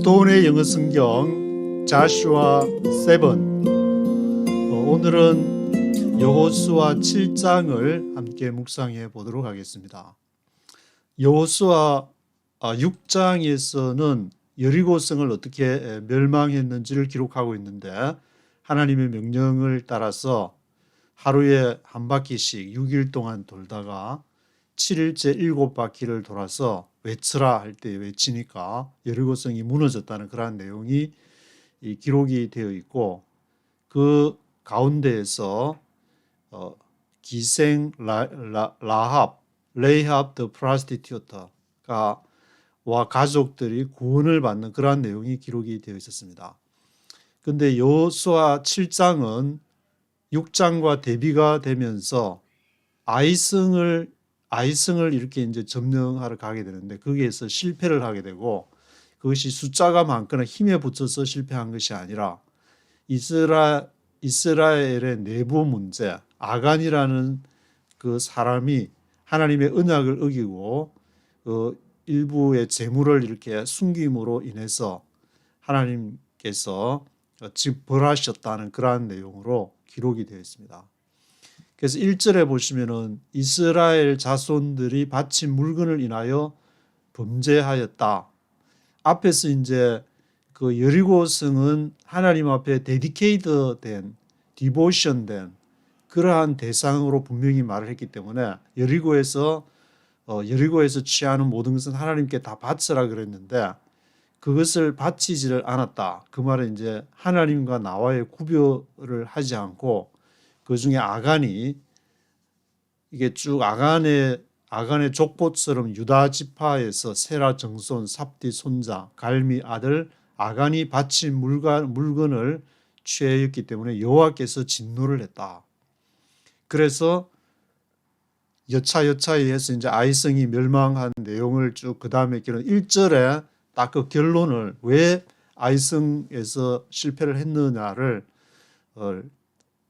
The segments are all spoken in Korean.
스톤의 영어 성경 자슈아 7. 오늘은 여호수아 7장을 함께 묵상해 보도록 하겠습니다. 여호수아 6장에서는 여리고성을 어떻게 멸망했는지를 기록하고 있는데, 하나님의 명령을 따라서 하루에 한 바퀴씩 6일 동안 돌다가 7일째 7바퀴를 돌아서 외치라 할 때 외치니까 여리고성이 무너졌다는 그러한 내용이 기록이 되어 있고, 그 가운데에서 기생 레이합 더 프라스티튜터가 와 가족들이 구원을 받는 그러한 내용이 기록이 되어 있었습니다. 그런데 여호수아 7장은 6장과 대비가 되면서 아이성을 이렇게 이제 점령하러 가게 되는데, 거기에서 실패를 하게 되고, 그것이 숫자가 많거나 힘에 붙여서 실패한 것이 아니라 이스라엘의 내부 문제, 아간이라는 그 사람이 하나님의 언약을 어기고 일부의 재물을 이렇게 숨김으로 인해서 하나님께서 벌하셨다는 그러한 내용으로 기록이 되어 있습니다. 그래서 1절에 보시면은 이스라엘 자손들이 바친 물건을 인하여 범죄하였다. 앞에서 이제 그 여리고성은 하나님 앞에 데디케이트된, 디보션된 그러한 대상으로 분명히 말을 했기 때문에 여리고에서 취하는 모든 것은 하나님께 다 바치라 그랬는데, 그것을 바치지를 않았다. 그 말은 이제 하나님과 나와의 구별을 하지 않고, 그 중에 아간이, 이게 쭉 아간의 족보처럼 유다 지파에서 세라 정손 삽디 손자 갈미 아들 아간이 바친 물건을 취하였기 때문에 여호와께서 진노를 했다. 그래서 여차여차에 해서 이제 아이성이 멸망한 내용을 쭉 그 다음에 1절에 딱 그 결론을, 왜 아이성에서 실패를 했느냐를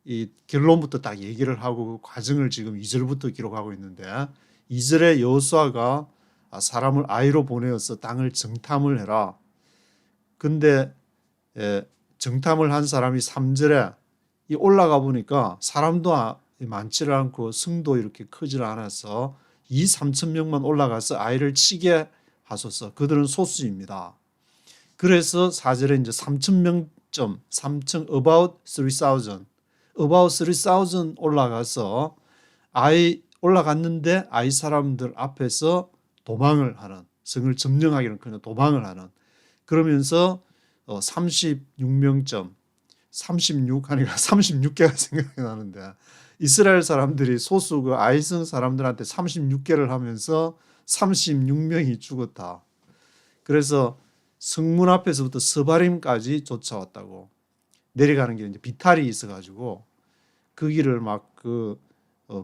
이 결론부터 딱 얘기를 하고, 그 과정을 지금 2절부터 기록하고 있는데, 2절에 여호수아가 사람을 아이로 보내어서 땅을 정탐을 해라. 근데 정탐을 한 사람이 3절에 올라가 보니까 사람도 많지를 않고 성도 이렇게 크지를 않아서 3,000명만 올라가서 아이를 치게 하소서. 그들은 소수입니다. 그래서 4절에 이제 3,000명쯤, about 3,000 올라가서 올라갔는데 아이 사람들 앞에서 도망을 하는, 성을 점령하기는 그냥 도망을 하는, 그러면서 36명쯤, 36 하니까 36개가 생각이 나는데, 이스라엘 사람들이 소수 그 아이성 사람들한테 36개를 하면서 36명이 죽었다. 그래서 성문 앞에서부터 스바림까지 쫓아왔다고. 내려가는 길에 이제 비탈이 있어가지고 그 길을 막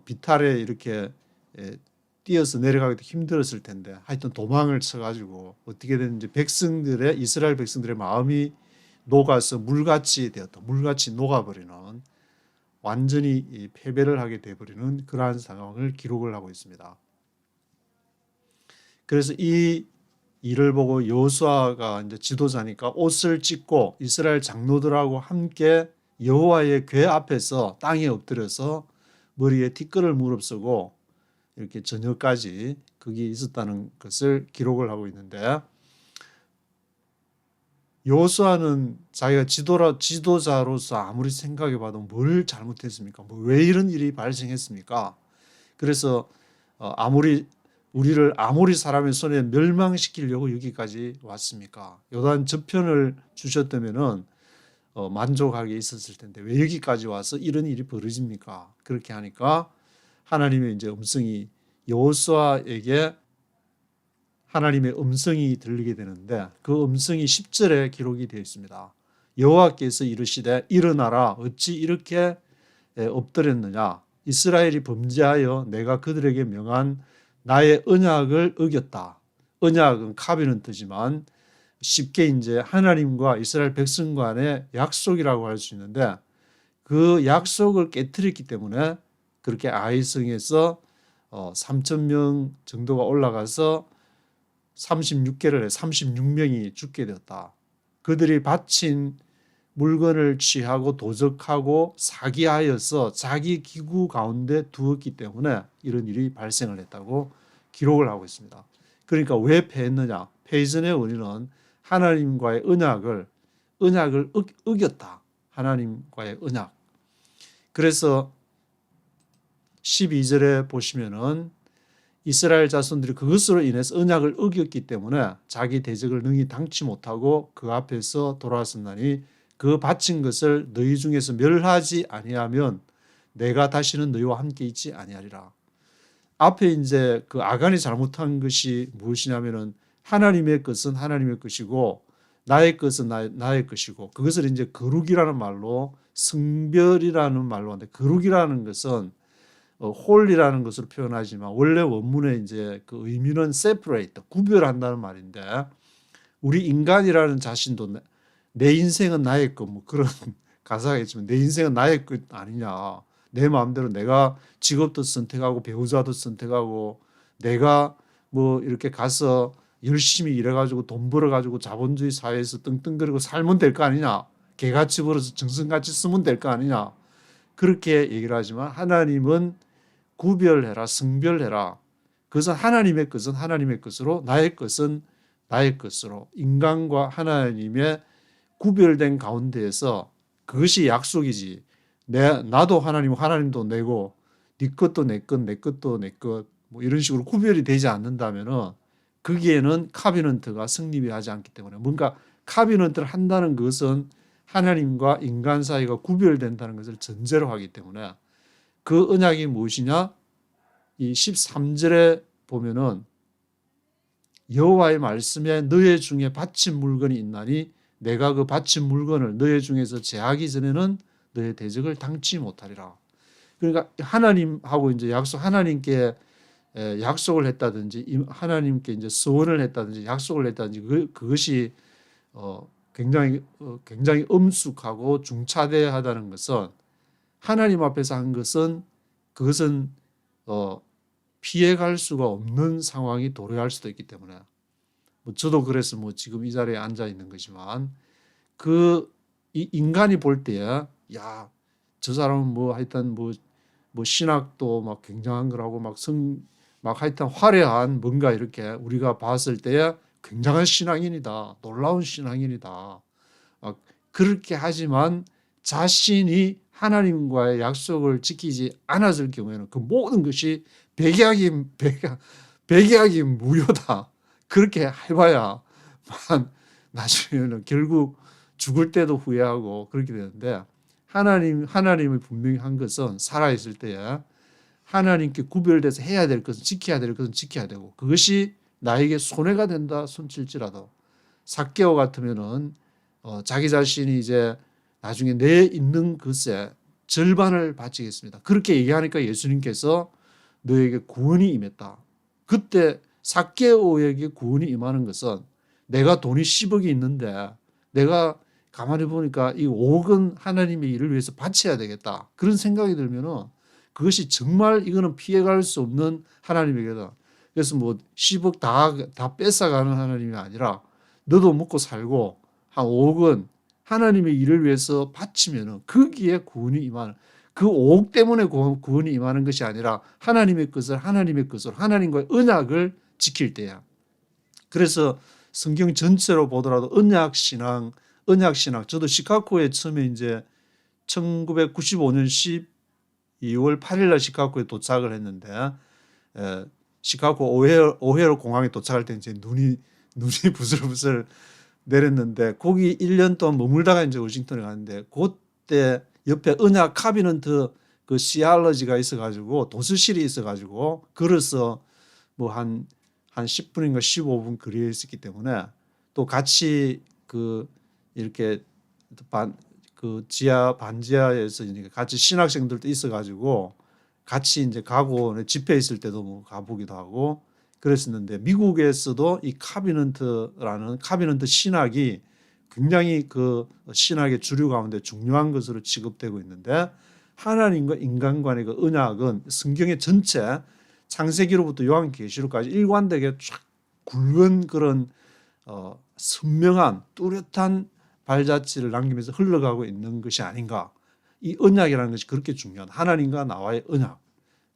비탈에 이렇게 뛰어서 내려가기도 힘들었을 텐데, 하여튼 도망을 쳐가지고 어떻게 됐는지 이스라엘 백성들의 마음이 녹아서 물같이 되었다. 물같이 녹아버리는, 완전히 패배를 하게 되어버리는 그러한 상황을 기록을 하고 있습니다. 그래서 이 일을 보고 여호수아가 이제 지도자니까 옷을 찢고 이스라엘 장로들하고 함께 여호와의 궤 앞에서 땅에 엎드려서 머리에 티끌을 무릅쓰고 이렇게 저녁까지 거기 있었다는 것을 기록을 하고 있는데, 여호수아는 자기가 지도자로서 아무리 생각해 봐도 뭘 잘못했습니까? 왜 이런 일이 발생했습니까? 그래서 우리를 아무리 사람의 손에 멸망시키려고 여기까지 왔습니까? 요단 저편을 주셨다면은 만족하게 있었을 텐데 왜 여기까지 와서 이런 일이 벌어집니까? 그렇게 하니까 하나님의 이제 음성이, 여호수아에게 하나님의 음성이 들리게 되는데, 그 음성이 10절에 기록이 되어 있습니다. 여호와께서 이르시되 일어나라, 어찌 이렇게 엎드렸느냐? 이스라엘이 범죄하여 내가 그들에게 명한 나의 언약을 어겼다. 언약은 카비는 뜻이지만 쉽게 이제 하나님과 이스라엘 백성 간의 약속이라고 할 수 있는데, 그 약속을 깨뜨렸기 때문에 그렇게 아이성에서 3,000명 정도가 올라가서 36개를 해 36명이 죽게 되었다. 그들이 바친 물건을 취하고 도적하고 사기하여서 자기 기구 가운데 두었기 때문에 이런 일이 발생을 했다고 기록을 하고 있습니다. 그러니까 왜 패했느냐? 패전의 원인은 하나님과의 언약을 어겼다. 하나님과의 언약. 그래서 12절에 보시면은 이스라엘 자손들이 그것으로 인해서 언약을 어겼기 때문에 자기 대적을 능히 당치 못하고 그 앞에서 돌아섰나니 그 바친 것을 너희 중에서 멸하지 아니하면 내가 다시는 너희와 함께 있지 아니하리라. 앞에 이제 그 아간이 잘못한 것이 무엇이냐면은 하나님의 것은 하나님의 것이고 나의 것은 나의 것이고 그것을 이제 거룩이라는 말로 성별이라는 말로 하는데 거룩이라는 것은 홀이라는 것으로 표현하지만 원래 원문에 이제 그 의미는 separate, 구별한다는 말인데 우리 인간이라는 자신도 내 인생은 나의 것, 뭐 그런 가사가 있지만 내 인생은 나의 것 아니냐. 내 마음대로 내가 직업도 선택하고 배우자도 선택하고 내가 뭐 이렇게 가서 열심히 일해가지고 돈 벌어가지고 자본주의 사회에서 떵떵거리고 살면 될 거 아니냐. 개같이 벌어서 정성같이 쓰면 될 거 아니냐. 그렇게 얘기를 하지만 하나님은 구별해라, 성별해라. 그것은 하나님의 것은 하나님의 것으로 나의 것은 나의 것으로 인간과 하나님의 구별된 가운데에서 그것이 약속이지. 나도 하나님, 하나님도 내고 네 것도 내 것, 내 것도 내 것 뭐 이런 식으로 구별이 되지 않는다면은 거기에는 카비넌트가 성립이 하지 않기 때문에 뭔가 카비넌트를 한다는 것은 하나님과 인간 사이가 구별된다는 것을 전제로 하기 때문에 그 언약이 무엇이냐? 이 13절에 보면은 여호와의 말씀에 너의 중에 바친 물건이 있나니 내가 그 바친 물건을 너의 중에서 제하기 전에는 너의 대적을 당치 못하리라. 그러니까 하나님하고 이제 하나님께 약속을 했다든지 하나님께 이제 서원을 했다든지 약속을 했다든지 그것이 굉장히 엄숙하고 중차대하다는 것은 하나님 앞에서 한 것은 그것은 피해갈 수가 없는 상황이 도래할 수도 있기 때문에 뭐 저도 그래서 뭐 지금 이 자리에 앉아 있는 거지만 이 인간이 볼 때야 야, 저 사람은 뭐 하여튼 뭐 신학도 막 굉장한 거라고 막 하여튼 화려한 뭔가 이렇게 우리가 봤을 때야 굉장한 신앙인이다. 놀라운 신앙인이다. 그렇게 하지만 자신이 하나님과의 약속을 지키지 않았을 경우에는 그 모든 것이 백약이 무효다. 그렇게 해봐야 나중에는 결국 죽을 때도 후회하고 그렇게 되는데 하나님이 분명히 한 것은 살아있을 때에 하나님께 구별돼서 해야 될 것은 지켜야 될 것은 지켜야 되고 그것이 나에게 손해가 된다 손칠지라도 삭개오 같으면은 자기 자신이 이제 나중에 내 있는 것에 절반을 바치겠습니다. 그렇게 얘기하니까 예수님께서 너에게 구원이 임했다. 그때 삭개오에게 구원이 임하는 것은 내가 돈이 10억이 있는데 내가 가만히 보니까 이 5억은 하나님의 일을 위해서 바쳐야 되겠다. 그런 생각이 들면은 그것이 정말 이거는 피해갈 수 없는 하나님에게다. 그래서 뭐 10억 다 뺏어가는 하나님이 아니라 너도 먹고 살고 한 5억은 하나님의 일을 위해서 바치면은 거기에 구원이 임하는 그 5억 때문에 구원이 임하는 것이 아니라 하나님의 것을 하나님의 것으로 하나님과의 언약을 지킬 때야. 그래서 성경 전체로 보더라도 언약신앙 저도 시카고에 처음에 이제 1995년 12월 8일 날 시카고에 도착을 했는데 시카고 오헤로 공항에 도착할 때 이제 눈이 부슬부슬 내렸는데 거기 1년 동안 머물다가 이제 워싱턴에 갔는데 그때 옆에 언약 카비넌트 그 시알러지가 있어가지고 도서실이 있어가지고 걸어서 뭐 한 10분인가 15분 거리에 있었기 때문에 또 같이 이렇게 반지하에서 같이 신학생들도 있어가지고 같이 이제 가고 집회 있을 때도 뭐 가보기도 하고 그랬었는데 미국에서도 이 카비넌트 신학이 굉장히 그 신학의 주류 가운데 중요한 것으로 취급되고 있는데 하나님과 인간 간의 그 언약은 성경의 전체 창세기로부터 요한계시록까지 일관되게 쫙 굵은 그런 선명한 뚜렷한 발자취를 남기면서 흘러가고 있는 것이 아닌가. 이 언약이라는 것이 그렇게 중요한 하나님과 나와의 언약.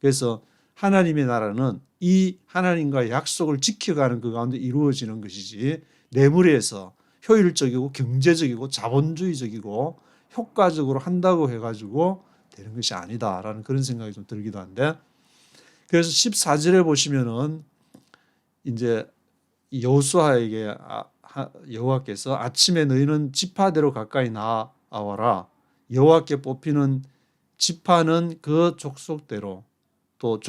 그래서 하나님의 나라는 이 하나님과의 약속을 지켜가는 그 가운데 이루어지는 것이지 뇌물에서 효율적이고 경제적이고 자본주의적이고 효과적으로 한다고 해가지고 되는 것이 아니다라는 그런 생각이 좀 들기도 한데, 그래서 14절에 보시면은 이제 여호수아에게 여호와께서 아침에 너희는 지파대로 가까이 나와라. 여호와께 뽑히는 지파는 그 족속대로, 또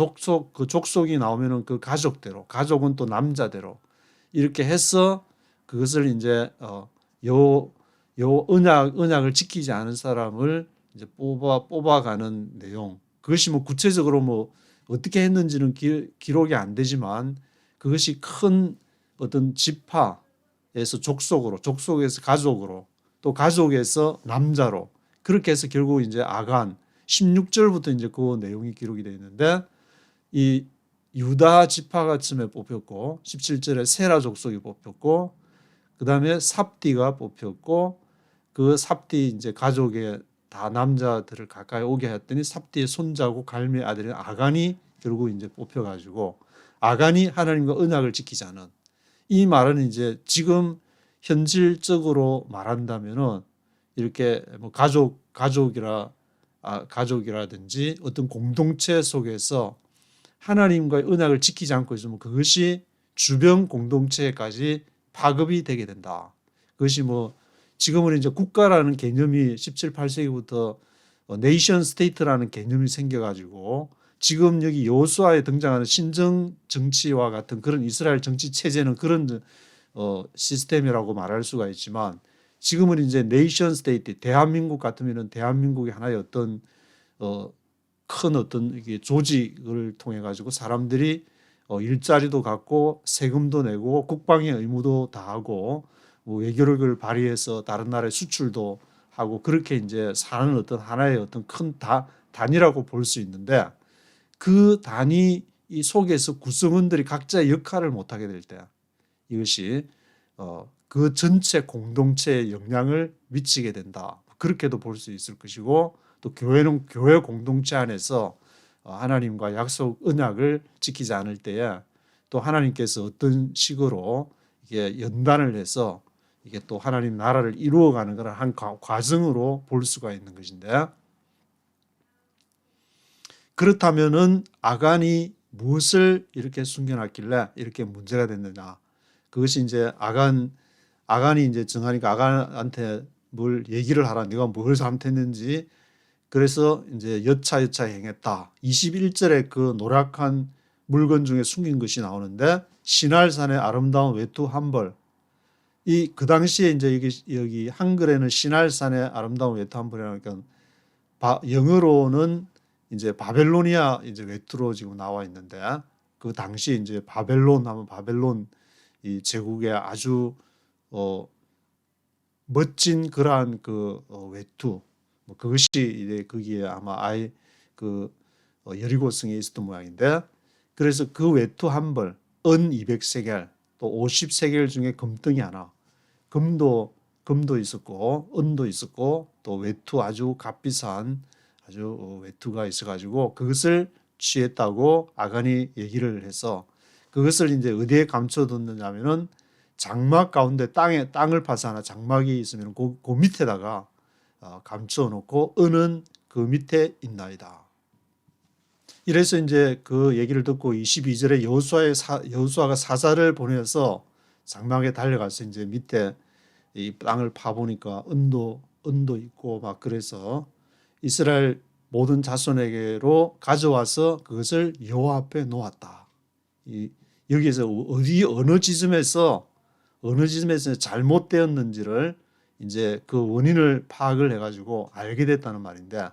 그 족속이 나오면은 그 가족대로, 가족은 또 남자대로 이렇게 해서 그것을 이제 요 언약을 지키지 않은 사람을 이제 뽑아가는 내용. 그것이 뭐 구체적으로 뭐 어떻게 했는지는 기록이 안 되지만 그것이 큰 어떤 지파에서 족속에서 가족으로, 또 가족에서 남자로, 그렇게 해서 결국 이제 아간 16절부터 이제 그 내용이 기록이 되어 있는데, 이 유다 지파가 처음에 뽑혔고 17절에 세라 족속이 뽑혔고 그다음에 삽디가 뽑혔고 그 삽디 이제 가족의 다 남자들을 가까이 오게 했더니 삽디의 손자고 갈미의 아들인 아간이 결국 이제 뽑혀가지고, 아간이 하나님과 언약을 지키지 않은, 이 말은 이제 지금 현실적으로 말한다면은 이렇게 뭐 가족이라든지 어떤 공동체 속에서 하나님과의 언약을 지키지 않고 있으면 그것이 주변 공동체까지 파급이 되게 된다. 그것이 뭐 지금은 이제 국가라는 개념이 17, 18세기부터 네이션 스테이트라는 개념이 생겨가지고 지금 여기 여호수아에 등장하는 신정 정치와 같은 그런 이스라엘 정치 체제는 그런 시스템이라고 말할 수가 있지만, 지금은 이제 네이션 스테이트, 대한민국 같으면은 대한민국의 하나의 어떤 큰 어떤 이게 조직을 통해 가지고 사람들이 일자리도 갖고 세금도 내고 국방의 의무도 다하고 뭐 외교력을 발휘해서 다른 나라에 수출도 하고 그렇게 이제 사는 어떤 하나의 어떤 큰 단위라고 볼 수 있는데, 그 단위 이 속에서 구성원들이 각자의 역할을 못하게 될 때 이것이 그 전체 공동체에 영향을 미치게 된다. 그렇게도 볼 수 있을 것이고, 또 교회는 교회 공동체 안에서 하나님과 약속 언약을 지키지 않을 때에 또 하나님께서 어떤 식으로 이게 연단을 해서 이게 또 하나님 나라를 이루어가는 그런 한 과정으로 볼 수가 있는 것인데, 그렇다면은 아간이 무엇을 이렇게 숨겨놨길래 이렇게 문제가 됐느냐? 그것이 이제 아간이 이제 정하니까 아간한테 뭘 얘기를 하라. 네가 뭘 잘못했는지. 그래서 이제 여차 행했다. 21절에 그 노력한 물건 중에 숨긴 것이 나오는데, 시날산의 아름다운 외투 한 벌. 그 당시에 이제 여기 한글에는 시날산의 아름다운 외투 한 벌이라니까 영어로는 이제 바벨로니아 이제 외투로 지금 나와 있는데, 그 당시 이제 바벨론 하면 바벨론 이 제국의 아주 멋진 그러한 그 외투, 뭐 그것이 이제 거기에 아마 여리고성에 있었던 모양인데, 그래서 그 외투 한 벌, 은 200세겔, 또 50세겔 중에 금덩이 하나, 금도 있었고 은도 있었고 또 외투 아주 값비싼 아주 외투가 있어가지고 그것을 취했다고 아간이 얘기를 해서, 그것을 이제 어디에 감춰뒀느냐면은 장막 가운데 땅을 파서 하나 장막이 있으면 그 밑에다가 감춰놓고 은은 그 밑에 있나이다. 이래서 이제 그 얘기를 듣고 22절에 여호수아가 사자를 보내서 장막에 달려가서 이제 밑에 이 땅을 파보니까 은도 있고 막 그래서 이스라엘 모든 자손에게로 가져와서 그것을 여호와 앞에 놓았다. 여기에서 어느 지점에서 잘못되었는지를 이제 그 원인을 파악을 해가지고 알게 됐다는 말인데,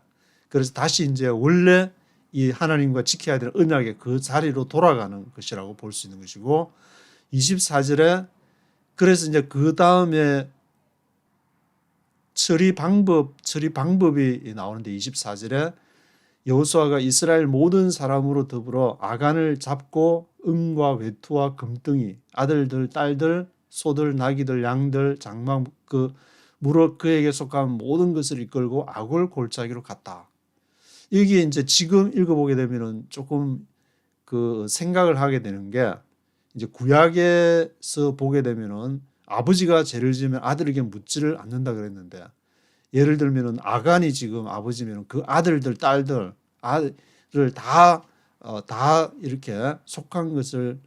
그래서 다시 이제 원래 이 하나님과 지켜야 될 언약의 그 자리로 돌아가는 것이라고 볼 수 있는 것이고, 24절에 그래서 이제 그 다음에 처리 방법이 나오는데 24절에 여호수아가 이스라엘 모든 사람으로 더불어 아간을 잡고 은과 외투와 금덩이, 아들들 딸들 소들, 나귀들, 양들, 장막, 무릇 그에게 속한 모든 것을 이끌고 아골 골짜기로 갔다. 여기에 이제 지금 읽어보게 되면은 조금 그 생각을 하게 되는 게, 이제 구약에서 보게 되면은 아버지가 죄를 지으면 아들에게 묻지를 않는다 그랬는데, 예를 들면은 아간이 지금 아버지면 그 아들들, 딸들, 아들을 다 이렇게 속한 것을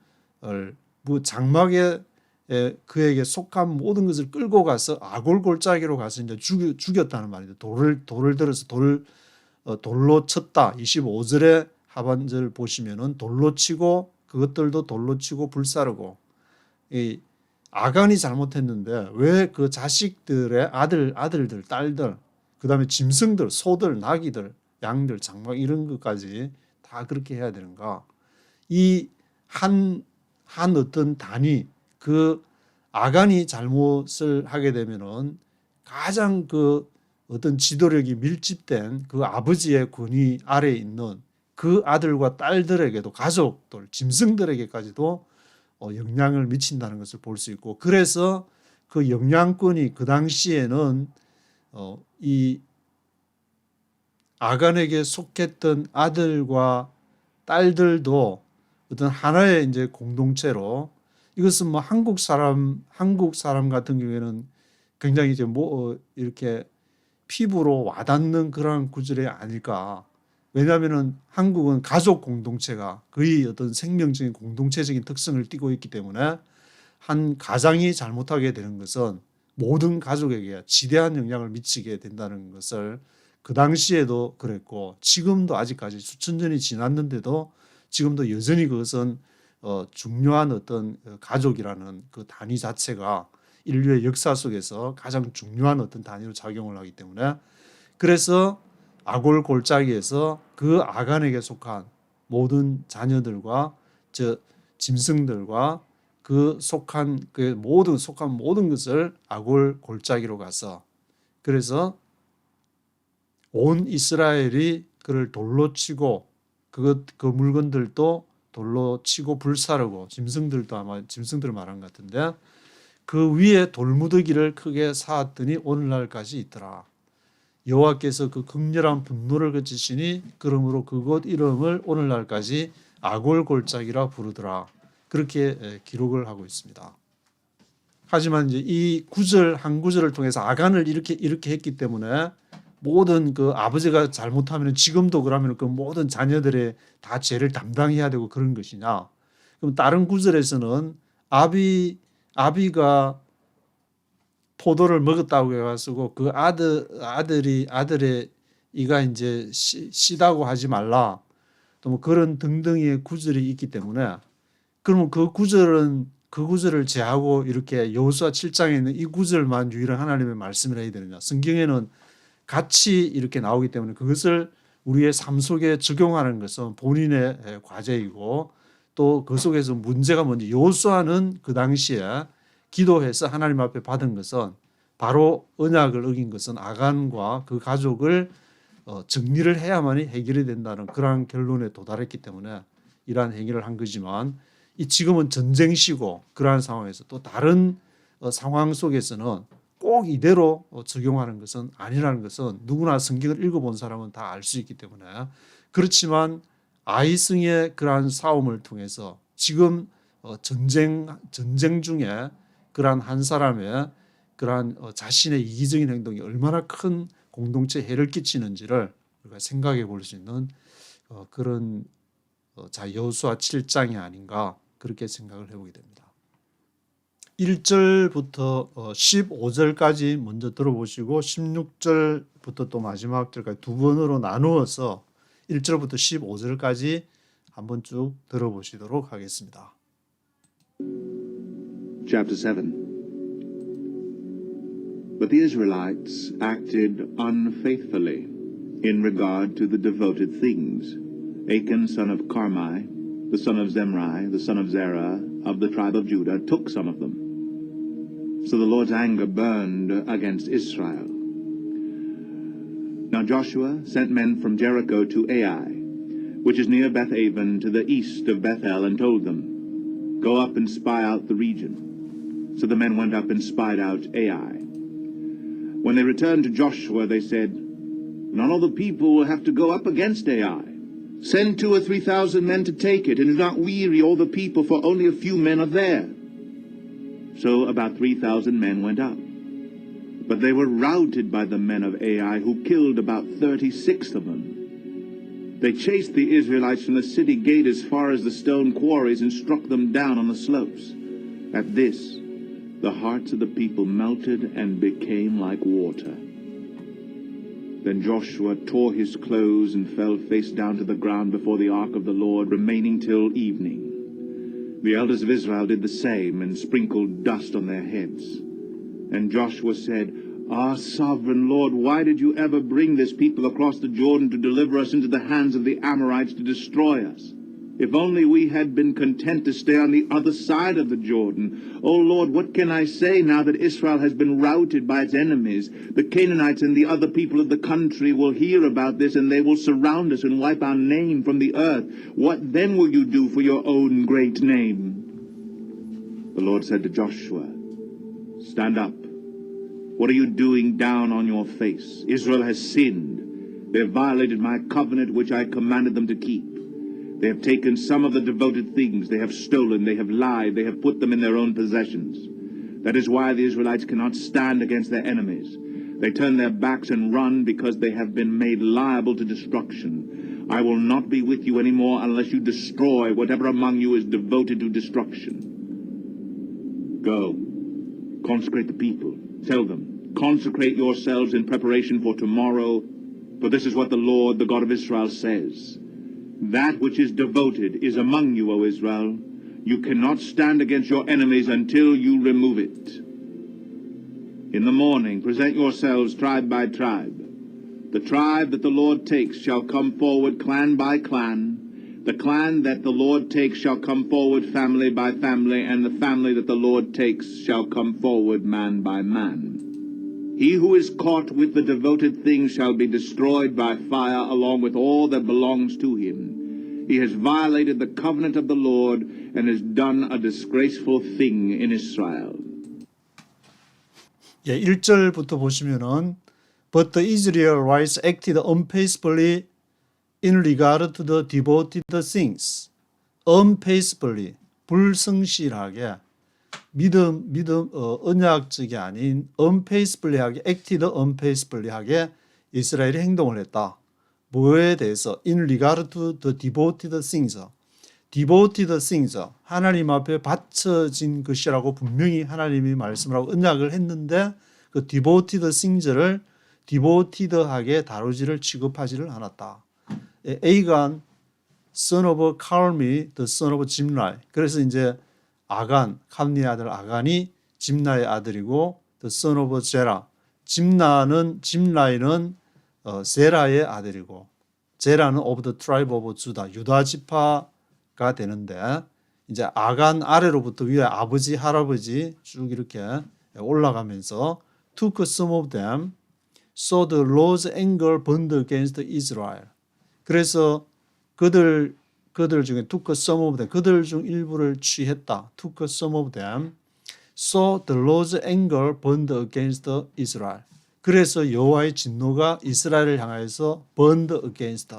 장막에 그에게 속한 모든 것을 끌고 가서 아골 골짜기로 가서 이제 죽였다는 말이죠. 돌을 들어서 돌로 쳤다. 25절의 하반절 보시면은 돌로 치고, 그것들도 돌로 치고 불사르고. 이 아간이 잘못했는데 왜 그 자식들의 아들들, 딸들, 그다음에 짐승들, 소들, 나귀들, 양들, 장막 이런 것까지 다 그렇게 해야 되는가? 이 한 어떤 단위, 그 아간이 잘못을 하게 되면은 가장 그 어떤 지도력이 밀집된 그 아버지의 권위 아래에 있는 그 아들과 딸들에게도, 가족들, 짐승들에게까지도 영향을 미친다는 것을 볼 수 있고, 그래서 그 영향권이 그 당시에는 이 아간에게 속했던 아들과 딸들도 어떤 하나의 이제 공동체로, 이것은 뭐 한국 사람 같은 경우에는 굉장히 이제 이렇게 피부로 와닿는 그런 구절이 아닐까. 왜냐하면은 한국은 가족 공동체가 거의 어떤 생명적인 공동체적인 특성을 띠고 있기 때문에 한 가장이 잘못하게 되는 것은 모든 가족에게 지대한 영향을 미치게 된다는 것을 그 당시에도 그랬고, 지금도 아직까지 수천 년이 지났는데도 지금도 여전히 그것은 중요한 어떤 가족이라는 그 단위 자체가 인류의 역사 속에서 가장 중요한 어떤 단위로 작용을 하기 때문에, 그래서 아골 골짜기에서 그 아간에게 속한 모든 자녀들과 짐승들과 그 속한 모든 것을 아골 골짜기로 가서, 그래서 온 이스라엘이 그를 돌로 치고, 그 물건들도 돌로 치고 불사르고, 짐승들도 아마 짐승들을 말한 것 같은데, 그 위에 돌무더기를 크게 쌓았더니 오늘날까지 있더라. 여호와께서 그 극렬한 분노를 그치시니 그러므로 그곳 이름을 오늘날까지 아골 골짜기라 부르더라. 그렇게 기록을 하고 있습니다. 하지만 이제 이 구절 한 구절을 통해서 아간을 이렇게 했기 때문에 모든 그 아버지가 잘못하면 지금도 그러면 그 모든 자녀들의 다 죄를 담당해야 되고 그런 것이냐? 그럼 다른 구절에서는 아비가 포도를 먹었다고 해가지고 그 아들의 이가 이제 씨다고 하지 말라. 또 뭐 그런 등등의 구절이 있기 때문에, 그러면 그 구절을 제하고 이렇게 여호수아 7장에 있는 이 구절만 유일한 하나님의 말씀을 해야 되느냐? 성경에는 같이 이렇게 나오기 때문에 그것을 우리의 삶 속에 적용하는 것은 본인의 과제이고, 또 그 속에서 문제가 뭔지, 여호수아는 그 당시에 기도해서 하나님 앞에 받은 것은 바로 언약을 어긴 것은 아간과 그 가족을 정리를 해야만이 해결이 된다는 그러한 결론에 도달했기 때문에 이러한 행위를 한 거지만, 이 지금은 전쟁시고 그러한 상황에서 또 다른 상황 속에서는 꼭 이대로 적용하는 것은 아니라는 것은 누구나 성경을 읽어본 사람은 다 알 수 있기 때문에, 그렇지만 아이성의 그러한 싸움을 통해서 지금 전쟁 중에 그러한 한 사람의 그러한 자신의 이기적인 행동이 얼마나 큰 공동체에 해를 끼치는지를 우리가 생각해 볼 수 있는 그런 여호수아 7장이 아닌가, 그렇게 생각을 해보게 됩니다. 1절부터 15절까지 먼저 들어보시고 16절부터 또 마지막 절까지 두 번으로 나누어서 1절부터 15절까지 한번 쭉 들어보시도록 하겠습니다. Chapter 7. But the Israelites acted unfaithfully in regard to the devoted things. Achan, son of Carmi, the son of Zemri, the son of Zerah, of the tribe of Judah, took some of them. So the Lord's anger burned against Israel. Now Joshua sent men from Jericho to Ai, which is near Beth-aven to the east of Bethel, and told them, Go up and spy out the region. So the men went up and spied out Ai. When they returned to Joshua, they said, "Not all the people will have to go up against Ai. Send 2,000 or 3,000 men to take it, and do not weary all the people, for only a few men are there." So about 3,000 men went up. But they were routed by the men of Ai, who killed about 36 of them. They chased the Israelites from the city gate as far as the stone quarries and struck them down on the slopes. At this, the hearts of the people melted and became like water. Then Joshua tore his clothes and fell face down to the ground before the ark of the Lord, remaining till evening. The elders of Israel did the same and sprinkled dust on their heads. And Joshua said, "Our sovereign Lord, why did you ever bring this people across the Jordan to deliver us into the hands of the Amorites to destroy us? If only we had been content to stay on the other side of the Jordan. O Lord, what can I say now that Israel has been routed by its enemies? The Canaanites and the other people of the country will hear about this, and they will surround us and wipe our name from the earth. What then will you do for your own great name?" The Lord said to Joshua, "Stand up. What are you doing down on your face? Israel has sinned. They have violated my covenant which I commanded them to keep. They have taken some of the devoted things. They have stolen. They have lied. They have put them in their own possessions. That is why the Israelites cannot stand against their enemies. They turn their backs and run because they have been made liable to destruction. I will not be with you anymore unless you destroy whatever among you is devoted to destruction. Go. Consecrate the people. Tell them, consecrate yourselves in preparation for tomorrow, for this is what the Lord, the God of Israel, says. That which is devoted is among you, O Israel. You cannot stand against your enemies until you remove it. In the morning, present yourselves tribe by tribe. The tribe that the Lord takes shall come forward clan by clan. The clan that the Lord takes shall come forward family by family, and the family that the Lord takes shall come forward man by man. He who is caught with the devoted thing shall be destroyed by fire along with all that belongs to him. He has violated the covenant of the Lord and has done a disgraceful thing in Israel. 예, 1절부터 보시면은 But the Israelites acted unfaithfully in regard to the devoted things. unfaithfully, 불성실하게, 언약적이 아닌 unfaithfully하게, acted unfaithfully하게 이스라엘이 행동을 했다. 뭐에 대해서? in regard to the devoted things. devoted things, 하나님 앞에 바쳐진 것이라고 분명히 하나님이 말씀을 하고 언약을 했는데 그 devoted things를 devoted하게 다루지를 취급하지를 않았다. A간 son of Carmi, the son of Jimri. 그래서 이제 아간, 칼미의 아들 아간이 짐나의 아들이고 the son of Zerah. 짐라이는 세라의 아들이고 제라는 of the tribe of Judah, 유다 지파가 되는데 이제 아간 아래로부터 위에 아버지, 할아버지 쭉 이렇게 올라가면서 took some of them, so the Lord's anger burned against Israel. 그래서 그들 중에 took some of them, 그들 중 일부를 취했다. took some of them, so the Lord's anger burned against Israel. 그래서 여호와의 진노가 이스라엘을 향하여서 burned against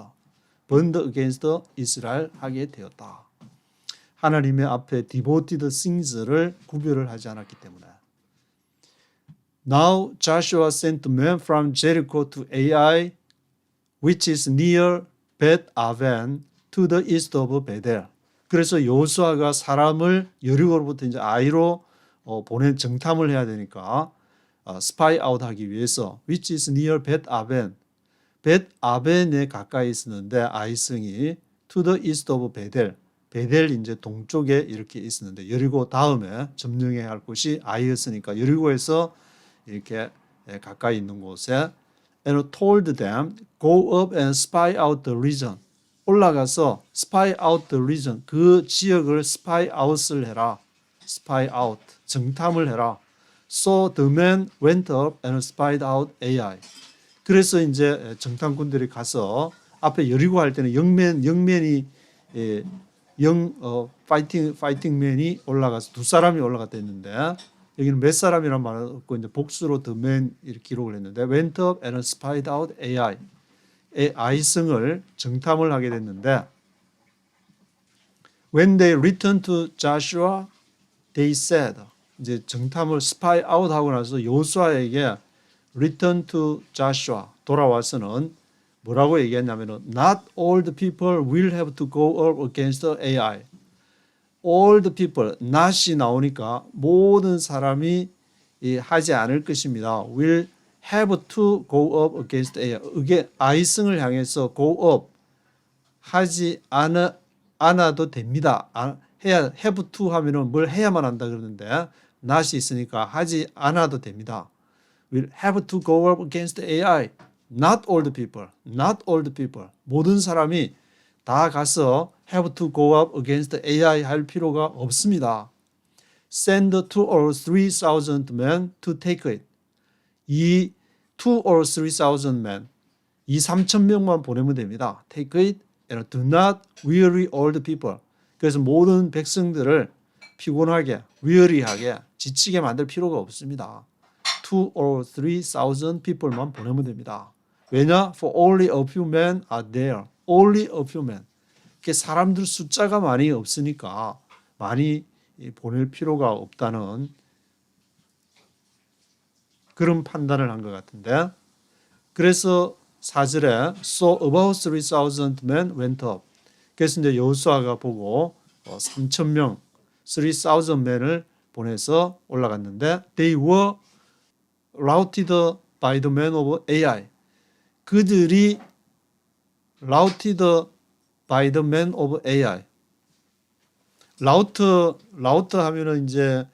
Israel 하게 되었다. 하나님의 앞에 devoted things를 구별을 하지 않았기 때문에. Now Joshua sent men from Jericho to Ai, which is near Bet Aven, to the east of Bethel. 그래서 여호수아가 사람을 여리고로부터 이제 아이로 보낸 정탐을 해야 되니까 스파이 아웃 하기 위해서 which is near Bet Aven, Bet Aven에 가까이 있었는데 아이성이 to the east of Bethel, 베델 이제 동쪽에 이렇게 있었는데 여리고 다음에 점령해야 할 곳이 아이였으니까 여리고에서 이렇게 가까이 있는 곳에 and told them go up and spy out the region. 올라가서 spy out the region, 그 지역을 spy out을 해라. spy out, 정탐을 해라. So the men went up and spied out Ai. 그래서 이제 정탐꾼들이 가서 앞에 여리고 할 때는 영면이 파이팅맨이 올라가서 두 사람이 올라갔다 했는데 여기는 몇 사람이란 말은 없고 이제 복수로 the man 이렇게 기록을 했는데 went up and spied out AI. 아이성을 정탐을 하게 됐는데 when they returned to Joshua, they said 이제 정탐을 spy out 하고 나서 여호수아에게 return to Joshua 돌아와서는 뭐라고 얘기했냐면은 not all the people will have to go up against AI. all the people, not이 나오니까 모든 사람이 하지 않을 것입니다. will have to go up against AI. 이게 아이성을 향해서 go up 하지 않아도 됩니다. 해야 have to 하면은 뭘 해야만 한다 그러는데 not이 있으니까 하지 않아도 됩니다. will have to go up against AI. Not all the people. Not all the people. 모든 사람이 다 가서 have to go up against AI 할 필요가 없습니다. Send 2 or 3,000 men to take it. 이 2 or 3,000 men, 2-3,000명만 보내면 됩니다. Take it and do not weary all the people. 그래서 모든 백성들을 피곤하게, weary하게, 지치게 만들 필요가 없습니다. 2 or 3,000 people만 보내면 됩니다. 왜냐? For only a few men are there. Only a few men. 사람들 숫자가 많이 없으니까 많이 보낼 필요가 없다는 그런 판단을 한 것 같은데 그래서 4절에 So about 3,000 men went up. 그래서 이제 여호수아가 보고 3,000명 3,000 men을 보내서 올라갔는데 They were routed by the men of AI. 그들이 routed by the men of AI. 라우트 하면은 이제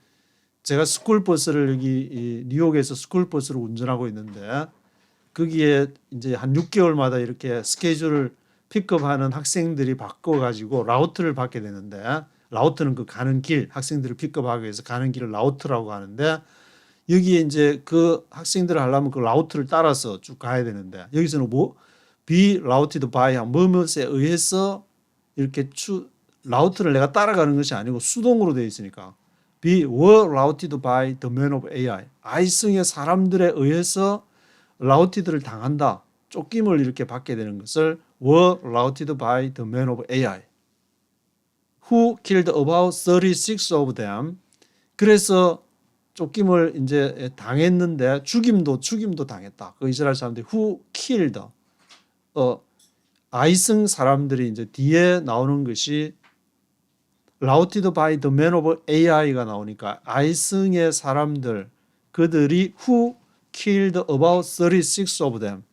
제가 스쿨버스를 여기 뉴욕에서 스쿨버스를 운전하고 있는데 거기에 이제 한 6개월마다 이렇게 스케줄을 픽업하는 학생들이 바꿔가지고 라우트를 받게 되는데 라우트는 그 가는 길 학생들을 픽업하기 위해서 가는 길을 라우트라고 하는데 여기에 이제 그 학생들을 하려면 그 라우트를 따라서 쭉 가야 되는데 여기서는 뭐 be routed by 뭐뭐에 의해서 이렇게 라우트를 내가 따라가는 것이 아니고 수동으로 되어 있으니까 be were routed by the men of AI. 아이성의 사람들에 의해서 라우티드를 당한다. 쫓김을 이렇게 받게 되는 것을 were routed by the men of AI. Who killed about 36 of them. 그래서 쫓김을 이제 당했는데 죽임도 당했다. 그 이스라엘 사람들이 who killed 아이성 사람들이 이제 뒤에 나오는 것이 routed by the men of AI가 나오니까 아이성의 사람들 그들이 who killed about 36 of them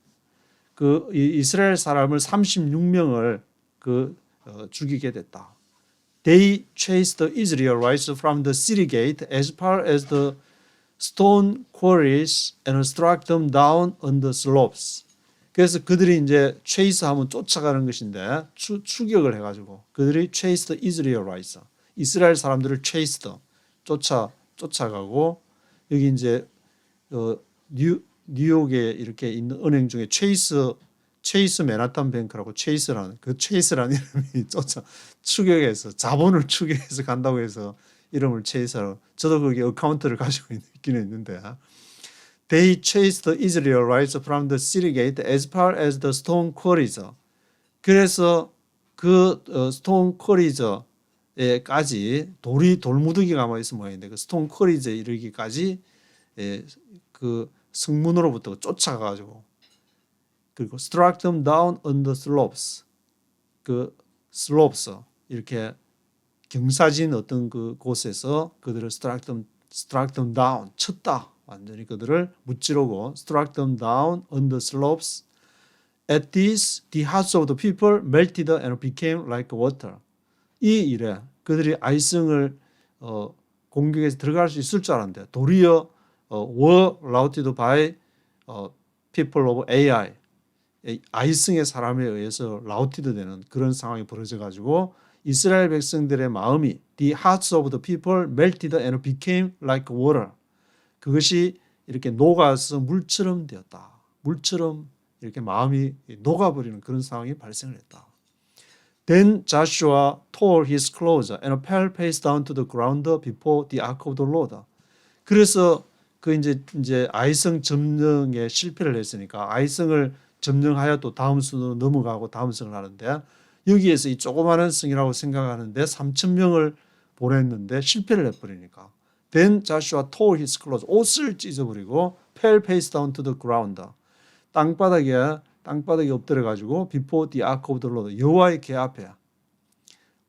그 이스라엘 사람을 36명을 죽이게 됐다. They chased the Israelites from the city gate as far as the stone quarries and struck them down on the slopes. 그래서 그들이 이제 chase하면 쫓아가는 것인데 추격을 해가지고 그들이 chased the Israelites 이스라엘 사람들을 chased 쫓아가고 여기 이제 뉴욕에 이렇게 있는 은행 중에 체이스 맨하탄 뱅크라고 체이스라는 이름이 추격해서 자본을 추격해서 간다고 해서 이름을 체이스라고 저도 거기 어카운트를 가지고 있기는 있는데 They chased the Israelites from the city gate as far as the stone quarries. 그래서 그 stone quarries까지 돌무더기가 아마 있을 모양인데 그 stone quarries에 이르기까지 그 성문으로부터 쫓아가가지고 그리고 struck them down on the slopes. 그 slopes 이렇게 경사진 어떤 그 곳에서 그들을 struck them down 쳤다. 완전히 그들을 무찌르고 struck them down on the slopes. At this, the hearts of the people melted and became like water. 이 일에 그들이 아이성을 공격해서 들어갈 수 있을 줄 알았는데 도리어 were routed by people of AI. 아이성의 사람에 의해서 라우티드 되는 그런 상황이 벌어져 가지고 이스라엘 백성들의 마음이 the hearts of the people melted and became like water. 그것이 이렇게 녹아서 물처럼 되었다. 물처럼 이렇게 마음이 녹아버리는 그런 상황이 발생을 했다. Then Joshua tore his clothes and fell face down to the ground before the ark of the Lord. 그래서 그 이제 아이성 점령에 실패를 했으니까 아이성을 점령하여 또 다음 성으로 넘어가고 다음 성을 하는데 여기에서 이 조그마한 성이라고 생각하는데 3,000명을 보냈는데 실패를 해버리니까 Then Joshua tore his clothes. 옷을 찢어버리고 fell face down to the ground. 땅바닥에 엎드려가지고 before the ark of the Lord. 여호와의 궤 앞에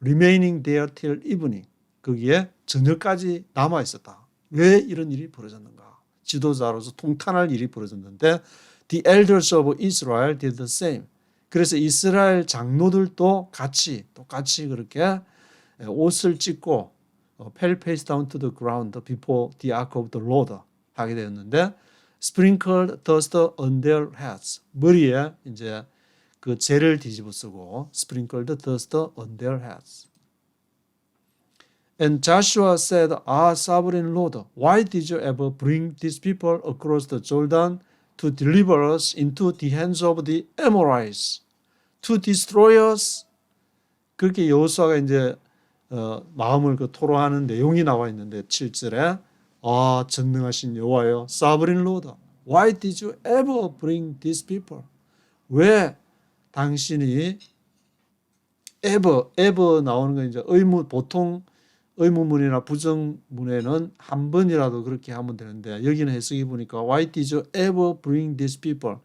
remaining there till evening. 거기에 저녁까지 남아 있었다. 왜 이런 일이 벌어졌는가? 지도자로서 통탄할 일이 벌어졌는데 the elders of Israel did the same. 그래서 이스라엘 장로들도 똑같이 그렇게 옷을 찢고 fell face down to the ground before the ark of the Lord 하게 되었는데 sprinkled dust on their heads. 머리에 이제 그 재를 뒤집어 쓰고 sprinkled dust on their heads. And Joshua said, Ah, sovereign Lord, why did you ever bring these people across the Jordan to deliver us into the hands of the Amorites, to destroy us? 그렇게 여호수아가 이제 마음을 토로하는 내용이 나와 있는데 7절에 아, 전능하신 여호와여, sovereign Lord, why did you ever bring these people? 왜 당신이 ever 나오는 건 이제 보통 의문문이나 부정문에는 한 번이라도 그렇게 하면 되는데 여기는 해석이 보니까 Why did you ever bring these people?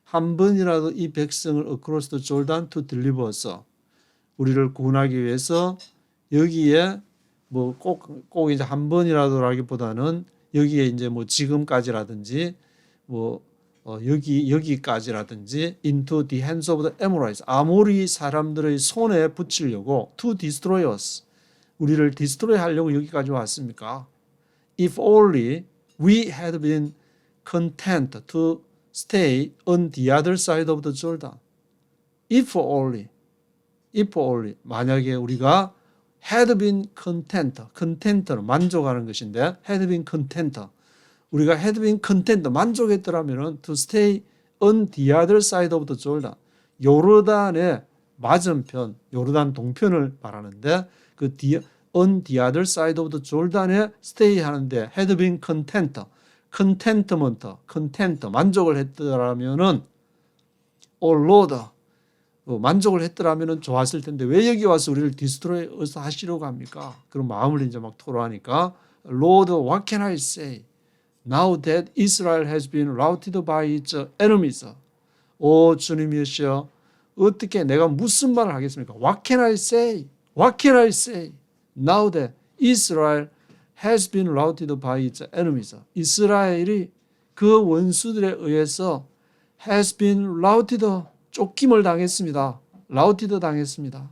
한 번이라도 이 백성을 across the Jordan to deliver us. 우리를 구원하기 위해서 여기에 뭐 꼭 이제 한 번이라도라기보다는 여기에 이제 뭐 지금까지라든지 뭐 여기까지라든지 into the hands of the Amorites. 아모리 사람들의 손에 붙이려고 to destroy us. 우리를 디스트로이 하려고 여기까지 왔습니까? If only we had been content to stay on the other side of the Jordan. If only 만약에 우리가 had been content는 만족하는 것인데 had been content. 우리가 had been content 만족했더라면 to stay on the other side of the Jordan. 요르단의 맞은편, 요르단 동편을 말하는데 그 on the other side of the Jordan에 stay 하는데 had been content 만족을 했더라면은 oh Lord 만족을 했더라면은 좋았을 텐데 왜 여기 와서 우리를 디스트로이 하시려고 합니까? 그런 마음을 이제 막 토로하니까 Lord, what can I say? Now that Israel has been routed by its enemies. 오 주님이시여 어떻게 내가 무슨 말을 하겠습니까? What can I say? What can I say? Now that Israel has been routed by its enemies. 이스라엘이 그 원수들에 의해서 has been routed, 쫓김을 당했습니다. routed 당했습니다.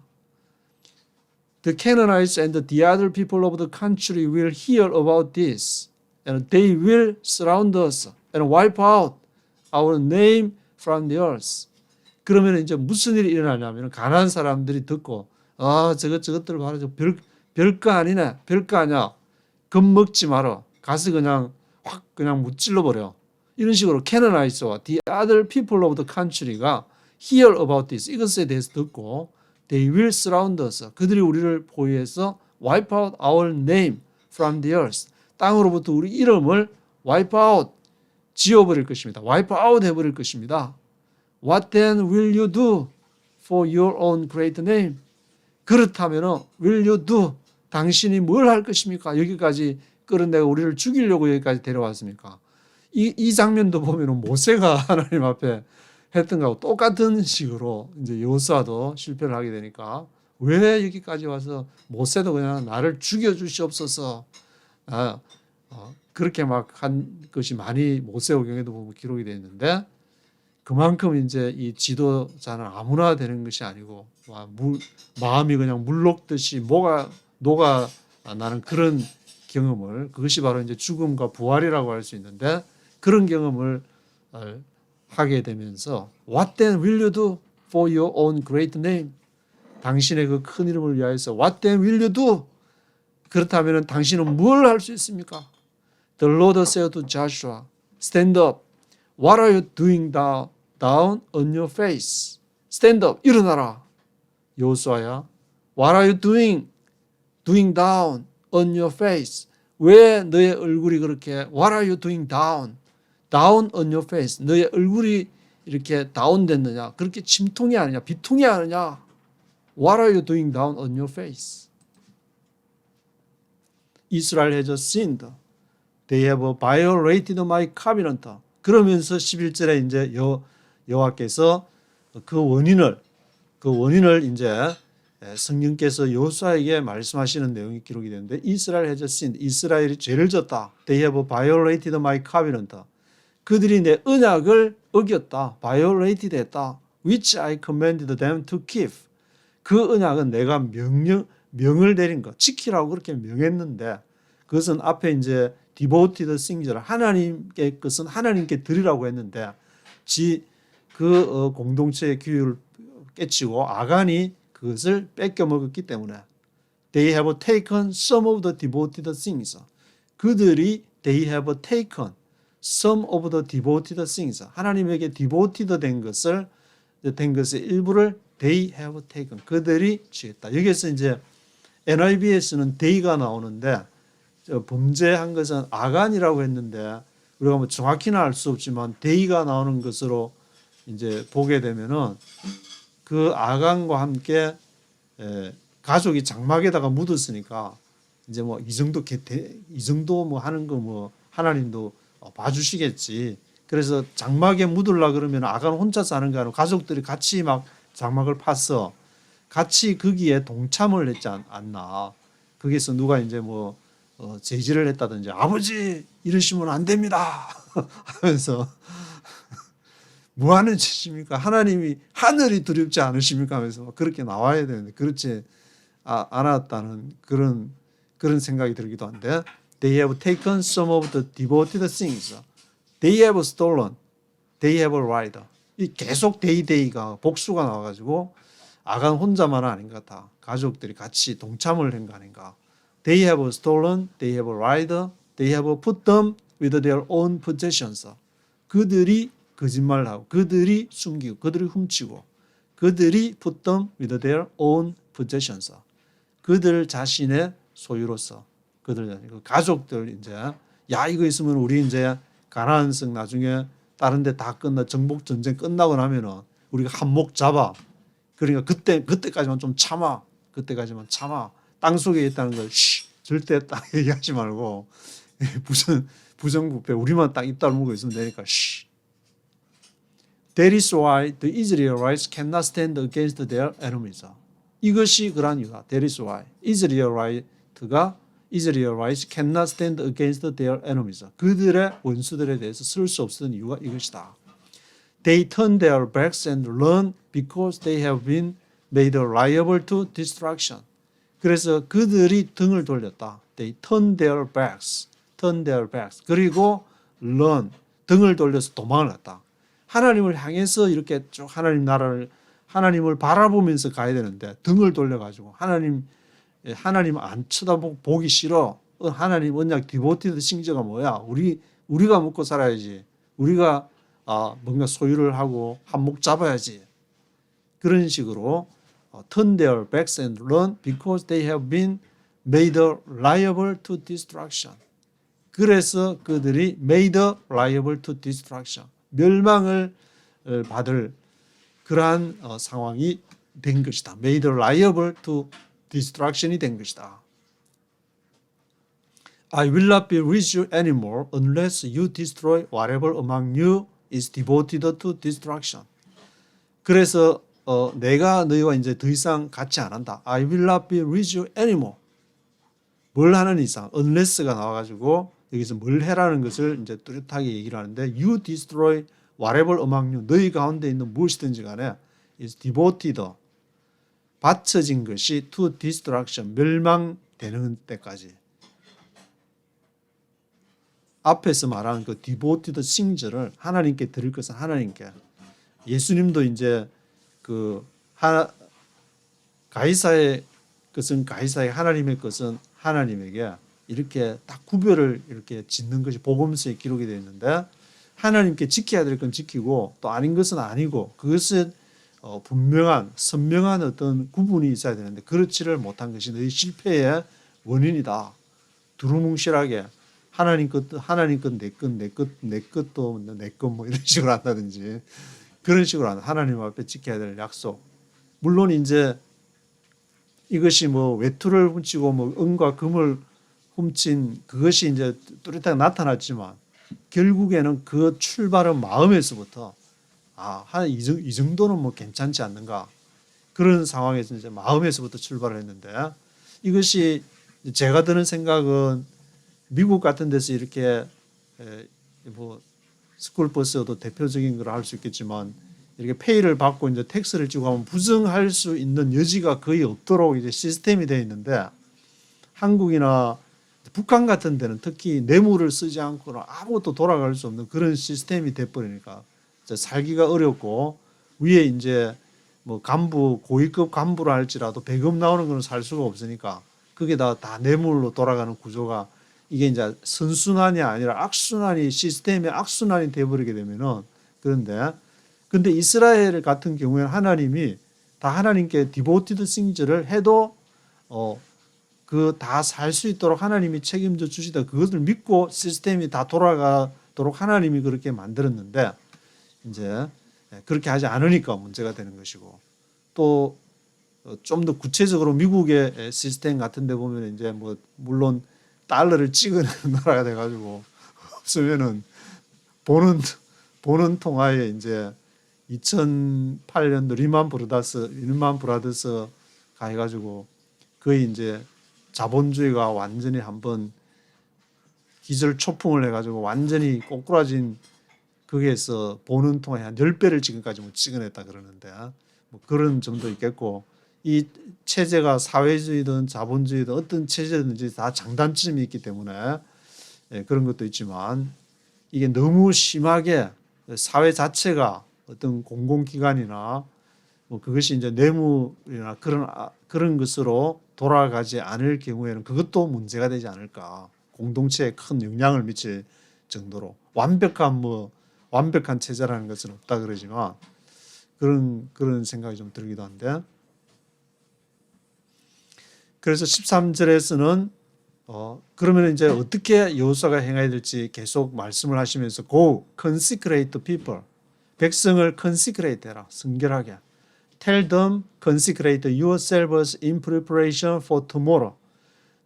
The Canaanites and the other people of the country will hear about this, and they will surround us and wipe out our name from the earth. 그러면 이제 무슨 일이 일어나냐면 가난한 사람들이 듣고 저것들 봐라 별거 아니네. 별거 아니야. 겁먹지 마라. 가서 그냥 확 그냥 무찔러 버려. 이런 식으로 Canaanites와 the other people of the country가 hear about this. 이것에 대해서 듣고 they will surround us. 그들이 우리를 보호해서 wipe out our name from the earth. 땅으로부터 우리 이름을 wipe out 지워버릴 것입니다. wipe out 해버릴 것입니다. What then will you do for your own great name? 그렇다면 will you do? 당신이 뭘 할 것입니까? 여기까지 끌어내가 우리를 죽이려고 여기까지 데려왔습니까? 이 장면도 보면 모세가 하나님 앞에 했던 거하고 똑같은 식으로 이제 여호수아도 실패를 하게 되니까 왜 여기까지 와서 모세도 그냥 나를 죽여 주시옵소서 그렇게 막 한 것이 많이 모세오경에도 보면 기록이 되어 있는데 그만큼 이제 이 지도자는 아무나 되는 것이 아니고 마음이 그냥 물 녹듯이 녹아 나는 그런 경험을 그것이 바로 이제 죽음과 부활이라고 할 수 있는데 그런 경험을 하게 되면서 What then will you do for your own great name? 당신의 그 큰 이름을 위하여서 What then will you do? 그렇다면 당신은 뭘 할 수 있습니까? The Lord said to Joshua, Stand up. What are you doing down on your face? Stand up. 일어나라. 여호수아야. What are you doing down on your face? 왜 너의 얼굴이 그렇게 What are you doing down? Down on your face. 너의 얼굴이 이렇게 다운됐느냐? 그렇게 침통이 아니냐? 비통이 아니냐? What are you doing down on your face? Israel has sinned. They have violated my covenant. 그러면서 11절에 이제 여호와께서 그 원인을 이제 성령께서 여호수아에게 말씀하시는 내용이 기록이 되는데 이스라엘 has sinned. 이스라엘이 죄를 졌다. They have violated my covenant. 그들이 내 언약을 어겼다. violated 했다. Which I commanded them to keep. 그 언약은 내가 명을 내린 것, 지키라고 그렇게 명했는데 그것은 앞에 이제 devoted things, 하나님께 것은 하나님께 드리라고 했는데 그 공동체의 규율을 깨치고 아간이 그것을 뺏겨 먹었기 때문에 they have taken some of the devoted things. 그들이 they have taken some of the devoted things. 하나님에게 devoted 된 것의 일부를 they have taken. 그들이 취했다. 여기에서 이제 NIV에서는 they가 나오는데 범죄한 것은 아간이라고 했는데 우리가 뭐 정확히는 알 수 없지만 they가 나오는 것으로 이제 보게 되면은 그 아간과 함께 가족이 장막에다가 묻었으니까 이제 뭐 이 정도 뭐 하는 거 뭐 하나님도 봐주시겠지. 그래서 장막에 묻으려 그러면 아간 혼자 사는 게 아니고 가족들이 같이 막 장막을 파서 같이 거기에 동참을 했지 않나. 거기서 누가 이제 뭐 제지를 했다든지 아버지 이러시면 안 됩니다 하면서 뭐 하는 짓입니까? 하나님이 하늘이 두렵지 않으십니까? 하면서 그렇게 나와야 되는데 그렇지 않았다는 그런 생각이 들기도 한데 They have taken some of the devoted things. They have stolen. They have lied. 이 계속 데이가 복수가 나와가지고 아간 혼자만 아닌 것 같아. 가족들이 같이 동참을 한 거 아닌가. They have stolen. They have lied. They have put them with their own possessions. 그들이 거짓말을 하고 그들이 숨기고 그들이 훔치고 그들이 put them with their own possessions. 그들 자신의 소유로서 그들 가족들 이제 야 이거 있으면 우리 이제 가나안성 나중에 다른 데 다 끝나 정복 전쟁 끝나고 나면은 우리가 한몫 잡아. 그러니까 그때까지만 좀 참아. 그때까지만 참아. 땅 속에 있다는 걸 절대 딱 얘기하지 말고 부정부패 우리만 딱 입 다물고 있으면 되니까 That is why the Israelites cannot stand against their enemies. 이것이 그러한 이유다. That is why Israelites cannot stand against their enemies. 그들의 원수들에 대해서 설 수 없었던 이유가 이것이다. They turn their backs and run because they have been made liable to destruction. 그래서 그들이 등을 돌렸다. They turn their backs. 그리고 run, 등을 돌려서 도망을 갔다. 하나님을 향해서 이렇게 쭉 하나님을 바라보면서 가야 되는데 등을 돌려가지고 하나님 안 쳐다보고 보기 싫어. 하나님 언약 디보티드 싱저가 뭐야? 우리가 먹고 살아야지. 우리가 뭔가 소유를 하고 한몫 잡아야지. 그런 식으로 turn their backs and run because they have been made liable to destruction. 그래서 그들이 made liable to destruction. 멸망을 받을 그러한 상황이 된 것이다. made liable to destruction이 된 것이다. I will not be with you anymore unless you destroy whatever among you is devoted to destruction. 그래서 내가 너희와 이제 더 이상 같이 안 한다. I will not be with you anymore. 뭘 하는 이상 unless가 나와가지고 여기서 뭘 해라는 것을 이제 뚜렷하게 얘기를 하는데 you destroy whatever among you 너희 가운데 있는 무엇이든지 간에 is devoted 바쳐진 것이 to destruction 멸망되는 때까지. 앞에서 말하는 그 devoted things를 하나님께 드릴 것은 하나님께. 예수님도 이제 그 가이사의 것은 가이사의 하나님의 것은 하나님에게 이렇게 딱 구별을 이렇게 짓는 것이 복음서에 기록이 되어 있는데 하나님께 지켜야 될 건 지키고 또 아닌 것은 아니고 그것은 분명한 선명한 어떤 구분이 있어야 되는데 그렇지를 못한 것이 너희 실패의 원인이다. 두루뭉실하게 하나님 것도 하나님 것 내 것도 내 것 뭐 이런 식으로 한다든지 그런 식으로 한다. 하나님 앞에 지켜야 될 약속. 물론 이제 이것이 뭐 외투를 훔치고 뭐 은과 금을 훔친 그것이 이제 뚜렷하게 나타났지만 결국에는 그 출발은 마음에서부터 이 정도는 뭐 괜찮지 않는가 그런 상황에서 이제 마음에서부터 출발을 했는데 이것이 제가 드는 생각은 미국 같은 데서 이렇게 뭐 스쿨버스도 대표적인 걸 할 수 있겠지만 이렇게 페이를 받고 이제 텍스를 지고 하면 부정할 수 있는 여지가 거의 없도록 이제 시스템이 되어 있는데 한국이나 북한 같은 데는 특히 뇌물을 쓰지 않고는 아무것도 돌아갈 수 없는 그런 시스템이 돼버리니까 살기가 어렵고 위에 이제 뭐 간부 고위급 간부라 할지라도 배급 나오는 거는 살 수가 없으니까 그게 다 뇌물로 돌아가는 구조가 이게 이제 선순환이 아니라 악순환이 시스템의 악순환이 돼버리게 되면은 근데 이스라엘 같은 경우에는 하나님이 다 하나님께 디보티드 싱즈를 해도 그 다 살 수 있도록 하나님이 책임져 주시다 그것을 믿고 시스템이 다 돌아가도록 하나님이 그렇게 만들었는데 이제 그렇게 하지 않으니까 문제가 되는 것이고 또 좀 더 구체적으로 미국의 시스템 같은 데 보면 이제 뭐 물론 달러를 찍어내는 나라가 돼가지고 없으면은 보는 통화에 이제 2008년도 리만 브라더스가 해가지고 거의 이제 자본주의가 완전히 한번 기절 초풍을 해가지고 완전히 꼬꾸라진 거기에서 보는 통화에 한 10배를 지금까지 뭐 찍어냈다 그러는데 뭐 그런 점도 있겠고 이 체제가 사회주의든 자본주의든 어떤 체제든지 다 장단점이 있기 때문에 그런 것도 있지만 이게 너무 심하게 사회 자체가 어떤 공공기관이나 뭐 그것이 이제 뇌물이나 그런 것으로 돌아가지 않을 경우에는 그것도 문제가 되지 않을까. 공동체에 큰 영향을 미칠 정도로 완벽한 체제라는 것은 없다 그러지만 그런 생각이 좀 들기도 한데 그래서 13절에서는 그러면 이제 어떻게 여호수아가 행해야 될지 계속 말씀을 하시면서 Go, consecrate the people. 백성을 consecrate 해라. 성결하게. Tell them, consecrate yourselves in preparation for tomorrow.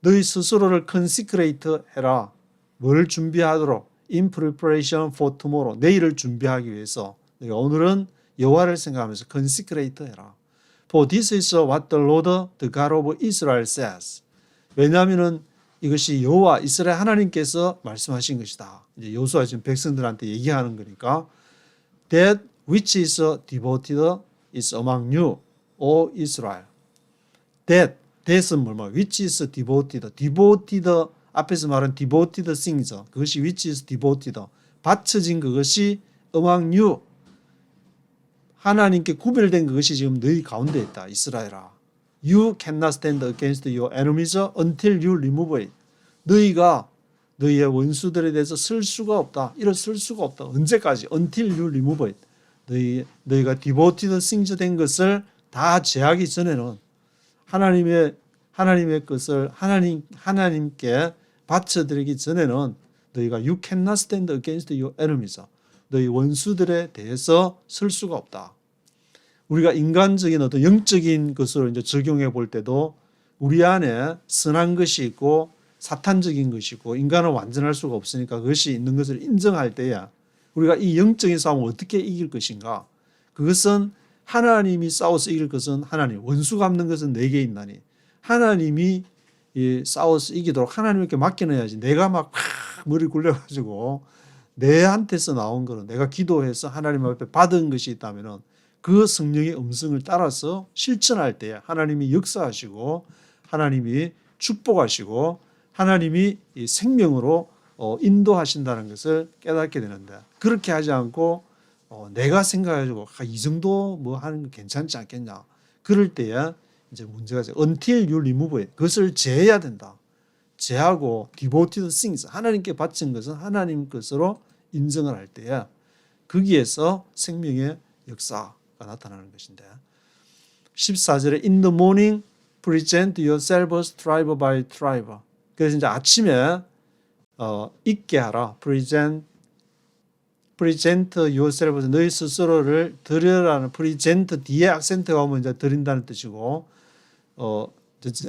너희 스스로를 consecrate 해라. 뭘 준비하도록? In preparation for tomorrow. 내일을 준비하기 위해서. 오늘은 여호와를 생각하면서 consecrate 해라. For this is what the Lord, the God of Israel says. 왜냐하면은 이것이 여호와 이스라엘 하나님께서 말씀하신 것이다. 이제 여호수아 지금 백성들한테 얘기하는 거니까 That which is devoted is among you, O Israel. That은 뭐뭐 which is devoted. devoted 앞에서 말한 devoted things. 그것이 which is devoted. 바쳐진 그것이 among you. 하나님께 구별된 그것이 지금 너희 가운데 있다. 이스라엘아. You cannot stand against your enemies until you remove it. 너희가 너희의 원수들에 대해서 쓸 수가 없다. 일어설 수가 없다. 언제까지? Until you remove it. 너희가 devoted things 된 것을 다 제하기 전에는 하나님의 것을 하나님께 바쳐드리기 전에는 너희가 you cannot stand against your enemies. 너희 원수들에 대해서 쓸 수가 없다. 우리가 인간적인 어떤 영적인 것으로 이제 적용해 볼 때도 우리 안에 선한 것이 있고 사탄적인 것이 있고 인간은 완전할 수가 없으니까 그것이 있는 것을 인정할 때야 우리가 이 영적인 싸움을 어떻게 이길 것인가? 그것은 하나님이 싸워서 이길 것은 하나님, 원수 갚는 것은 내게 있나니 하나님이 싸워서 이기도록 하나님께 맡겨놔야지 내가 막 머리 굴려가지고 내한테서 나온 거는 내가 기도해서 하나님 앞에 받은 것이 있다면 그 성령의 음성을 따라서 실천할 때 하나님이 역사하시고 하나님이 축복하시고 하나님이 생명으로 인도하신다는 것을 깨닫게 되는데 그렇게 하지 않고 내가 생각해가지고 이 정도 뭐 하는 거 괜찮지 않겠냐 그럴 때야 이제 문제가 있어요. Until you remove it. 그것을 제해야 된다. 제하고 devoted things 하나님께 바친 것은 하나님 것으로 인정을 할 때야 거기에서 생명의 역사가 나타나는 것인데 14절에 In the morning present yourselves tribe by tribe. 그래서 이제 아침에 있게 하라. present yourself. 너희 스스로를 드려라는 present 뒤에 악센트가 오면 이제 드린다는 뜻이고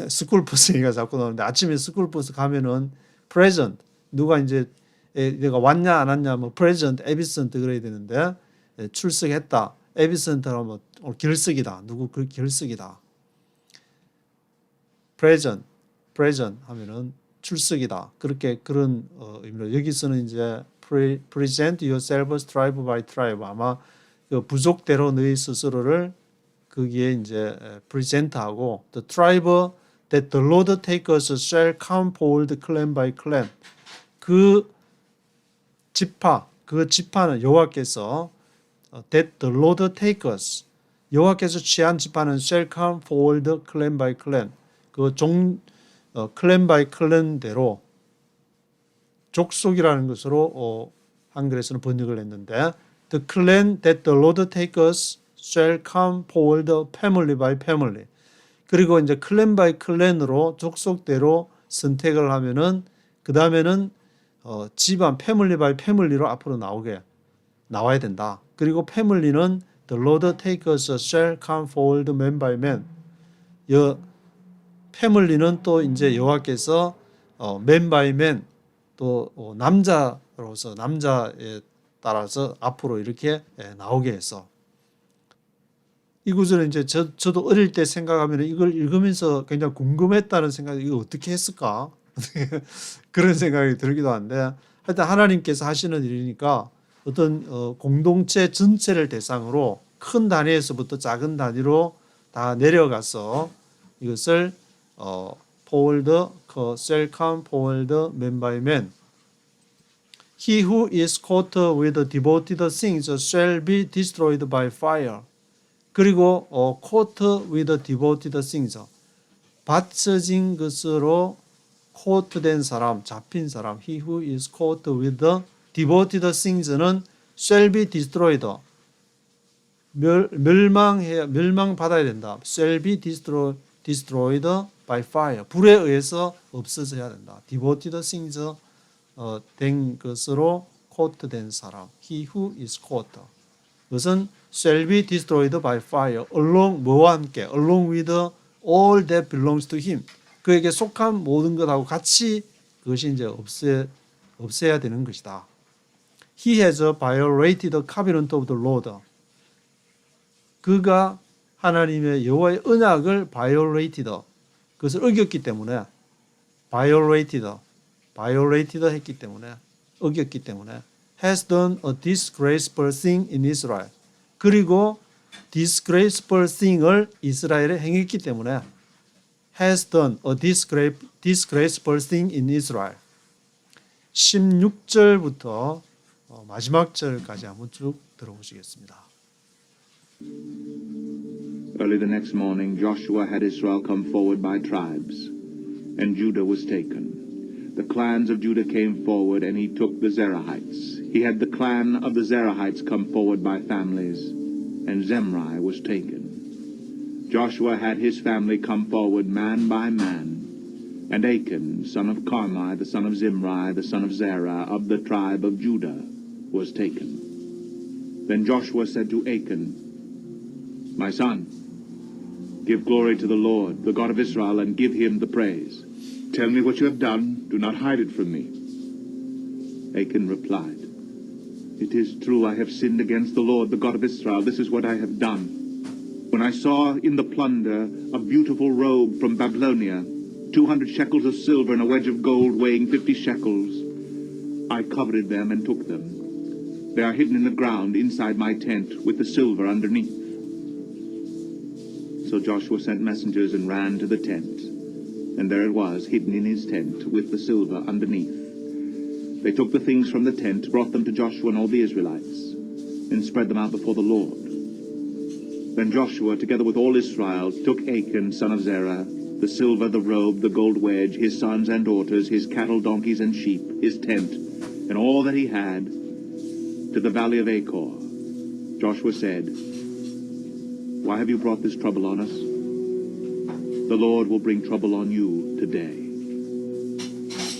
스쿨버스 얘기가 자꾸 나오는데 아침에 스쿨버스 가면은 present 누가 이제 내가 왔냐 안 왔냐 뭐 present absent 그래야 되는데 출석했다. absent 하면 결석이다. 누구 그 결석이다. present 하면은 출석이다. 그렇게 그런 의미로 여기서는 이제 present yourself tribe by tribe 아마 그 부족대로 너희 스스로를 거기에 이제 present하고 the tribe that the Lord take us shall come forward clan by clan 그 지파는 여호와께서 that the Lord take us 여호와께서 취한 지파는 shall come forward clan by clan clan by clan대로 족속이라는 것으로 한글에서는 번역을 했는데 the clan that the Lord take us shall come forward family by family 그리고 이제 clan by clan으로 족속대로 선택을 하면은 그 다음에는 집안 패밀리 바이 패밀리로 앞으로 나와야 된다. 그리고 패밀리는 the Lord take us shall come forward man by man. 패밀리는 또 이제 여호와께서 man by man 또 남자로서 남자에 따라서 앞으로 이렇게 나오게 해서 이 구절은 이제 저도 어릴 때 생각하면 이걸 읽으면서 굉장히 궁금했다는 생각이 이거 어떻게 했을까? 그런 생각이 들기도 한데 하여튼 하나님께서 하시는 일이니까 어떤 공동체 전체를 대상으로 큰 단위에서부터 작은 단위로 다 내려가서 이것을 forward, shall come forward man by man. He who is caught with devoted things shall be destroyed by fire. 그리고 caught with devoted things 받쳐진 것으로 cought된 사람, 잡힌 사람, he who is caught with the devoted things는 shall be destroyed. 멸망받아야 된다. shall be destroyed by fire. 불에 의해서 없어져야 된다. devoted things 된 것으로 cought된 사람, he who is caught. 그것은 shall be destroyed by fire. along 뭐와 함께? along with all that belongs to him. 그에게 속한 모든 것하고 같이 그것이 이제 없애야 되는 것이다. He has violated the covenant of the Lord. 그가 하나님의 여호와의 언약을 violated 그것을 어겼기 때문에 violated 했기 때문에 어겼기 때문에 has done a disgraceful thing in Israel. 그리고 disgraceful thing을 이스라엘에 행했기 때문에 has done a disgraceful thing in Israel. 16절부터 마지막 절까지 한번 쭉 들어보시겠습니다. Early the next morning, Joshua had Israel come forward by tribes, and Judah was taken. The clans of Judah came forward, and he took the Zerahites. He had the clan of the Zerahites come forward by families, and Zemrai was taken. Joshua had his family come forward man by man, and Achan, son of Carmi, the son of Zimri, the son of Zerah, of the tribe of Judah, was taken. Then Joshua said to Achan, My son, give glory to the Lord, the God of Israel, and give him the praise. Tell me what you have done. Do not hide it from me. Achan replied, It is true, I have sinned against the Lord, the God of Israel. This is what I have done. When I saw in the plunder a beautiful robe from Babylonia, 200 shekels of silver and a wedge of gold weighing 50 shekels, I coveted them and took them. They are hidden in the ground inside my tent with the silver underneath. So Joshua sent messengers and ran to the tent, and there it was, hidden in his tent with the silver underneath. They took the things from the tent, brought them to Joshua and all the Israelites, and spread them out before the Lord. Then Joshua, together with all Israel, took Achan, son of Zerah, the silver, the robe, the gold wedge, his sons and daughters, his cattle, donkeys, and sheep, his tent, and all that he had, to the valley of Achor. Joshua said, Why have you brought this trouble on us? The Lord will bring trouble on you today.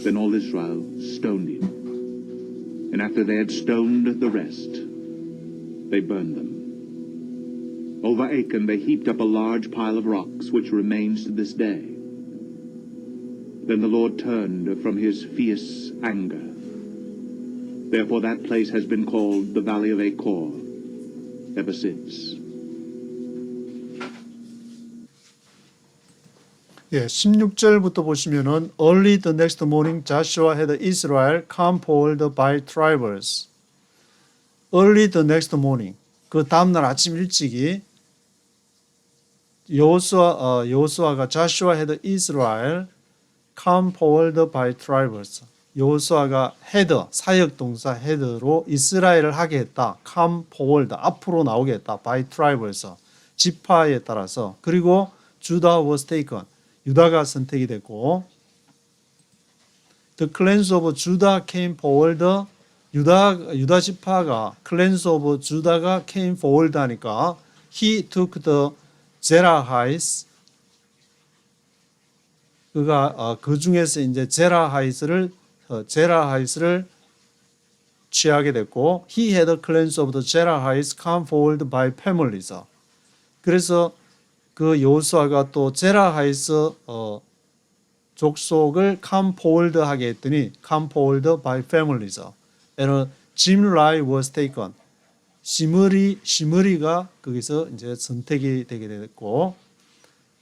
Then all Israel stoned him. And after they had stoned the rest, they burned them. Over Achan they heaped up a large pile of rocks, which remains to this day. Then the Lord turned from his fierce anger. Therefore that place has been called the Valley of Achor ever since. 예, 16절부터 보시면은 Early the next morning Joshua had Israel campooled by tribes. Early the next morning. 그 다음날 아침 일찍이 여호수아가 Joshua had Israel campooled by tribes. 여호수아가 had 사역 동사 had로 이스라엘을 하게 했다. campooled 앞으로 나오게 했다. by tribes 지파에 따라서. 그리고 Judah was taken. 유다가 선택이 됐고 The clans of Judah came forward. 유다 지파가 clans of Judah가 came forward 하니까 he took the Zerahites 그가 그 중에서 이제 제라하이스를 취하게 됐고 he had the clans of the Zerahites come forward by families. 그래서 그 여호수아가 또 제라하이스 족속을 come forward 하게 했더니 come forward by families. And Zimri was taken. 시므리가 거기서 이제 선택이 되게 됐고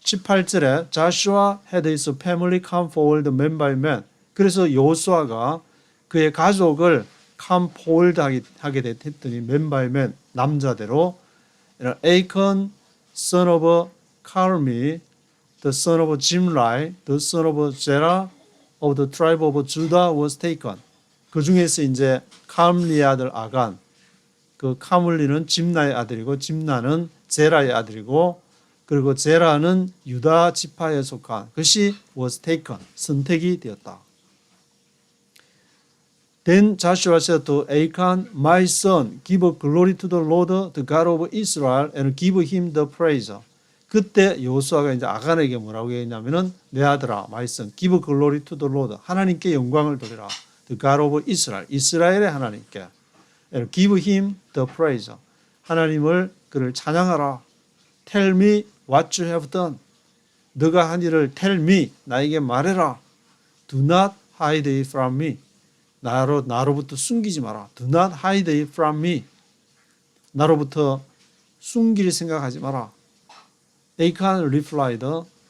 18절에 Joshua had his family come forward man by man. 그래서 여호수아가 그의 가족을 come forward 하게 됐더니 man by man 남자대로 Achan son of Carmi, the son of Zimri, the son of Zerah of the tribe of Judah was taken. 그 중에서 이제 칼리의 아들 아간, 그 카물리는 짐나의 아들이고 짐나는 제라의 아들이고 그리고 제라는 유다 지파에 속한 것이 was taken, 선택이 되었다. Then Joshua said to Achan, my son, give glory to the Lord, the God of Israel, and give him the praise. 그때 여호수아가 이제 아간에게 뭐라고 했냐면은 내 아들아, my son, give glory to the Lord. 하나님께 영광을 돌리라. The God of Israel, 이스라엘의 하나님께. And give him the praise. 하나님을 그를 찬양하라. Tell me what you have done. 너가 한 일을 tell me, 나에게 말해라. Do not hide it from me. 나로부터 숨기지 마라. Do not hide it from me. 나로부터 숨길 생각하지 마라. Achan replied,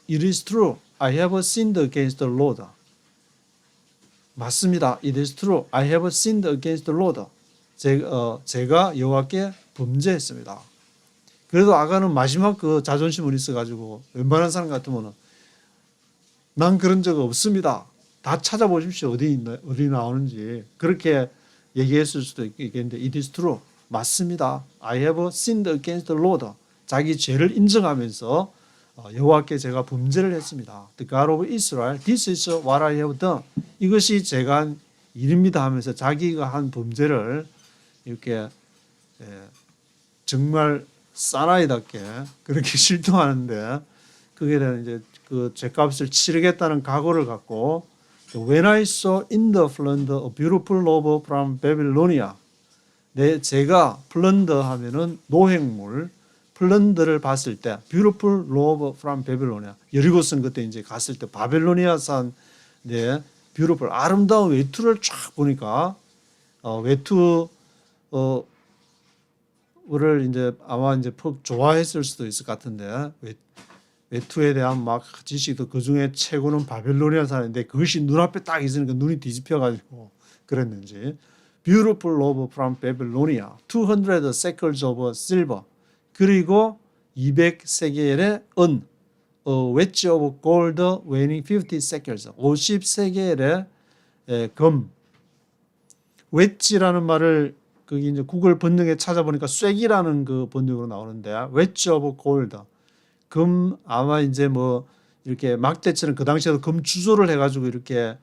It is true. I have sinned against the Lord. 맞습니다. It is true. I have sinned against the Lord. 제가 여호와께 범죄했습니다. 그래도 아간은 마지막 그 자존심을 있어가지고 웬만한 사람 같으면은 난 그런 적 없습니다. 다 찾아보십시오. 어디 나오는지. 그렇게 얘기했을 수도 있겠는데 It is true. 맞습니다. I have sinned against the Lord. 자기 죄를 인정하면서 여호와께 제가 범죄를 했습니다. The God of Israel, this is what I have done. 이것이 제가 한 일입니다 하면서 자기가 한 범죄를 이렇게 정말 사나이답게 그렇게 실토하는데 그게 대한 이제 그 죄값을 치르겠다는 각오를 갖고 When I saw in the plunder a beautiful robe from Babylonia. 제가 플런더 하면은 노획물, 플런더를 봤을 때 beautiful robe from Babylonia. 여리고성 그때 이제 갔을 때 바벨로니아산 beautiful 아름다운 외투를 쫙 보니까 외투를 이제 아마 이제 좋아했을 수도 있을 것 같은데 외투에 대한 막 지식도 그 중에 최고는 바벨로니아산인데 그것이 눈앞에 딱 있으니까 눈이 뒤집혀가지고 그랬는지 beautiful robe from Babylonia, 200 shekels of silver, 그리고 200세겔의 은, a wedge of gold weighing 50 shekels, 50세겔의 금. 웨지라는 말을 거기 이제 구글 번역에 찾아보니까 쐐기라는 그 번역으로 나오는데 wedge of gold. 금 아마 이제 뭐 이렇게 막대처럼 그 당시에도 금 주조를 해가지고 이렇게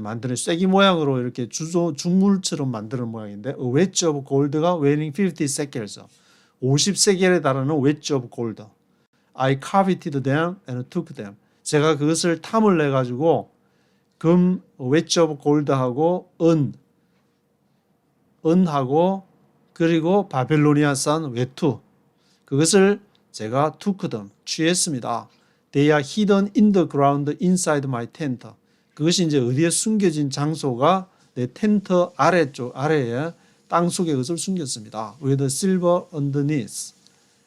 만드는 쐐기 모양으로 이렇게 중물처럼 만드는 모양인데 a wedge of gold가 weighing 50 shekels 50세겔에 달하는 wedge of gold. I coveted them and took them. 제가 그것을 탐을 내가지고 금 wedge of gold하고 은하고 그리고 바벨로니아산 외투 그것을 제가 took them 취했습니다. They are hidden in the ground inside my tent. 그것이 이제 어디에 숨겨진 장소가 내 텐트 아래에 땅 속에 그것을 숨겼습니다. With silver underneath.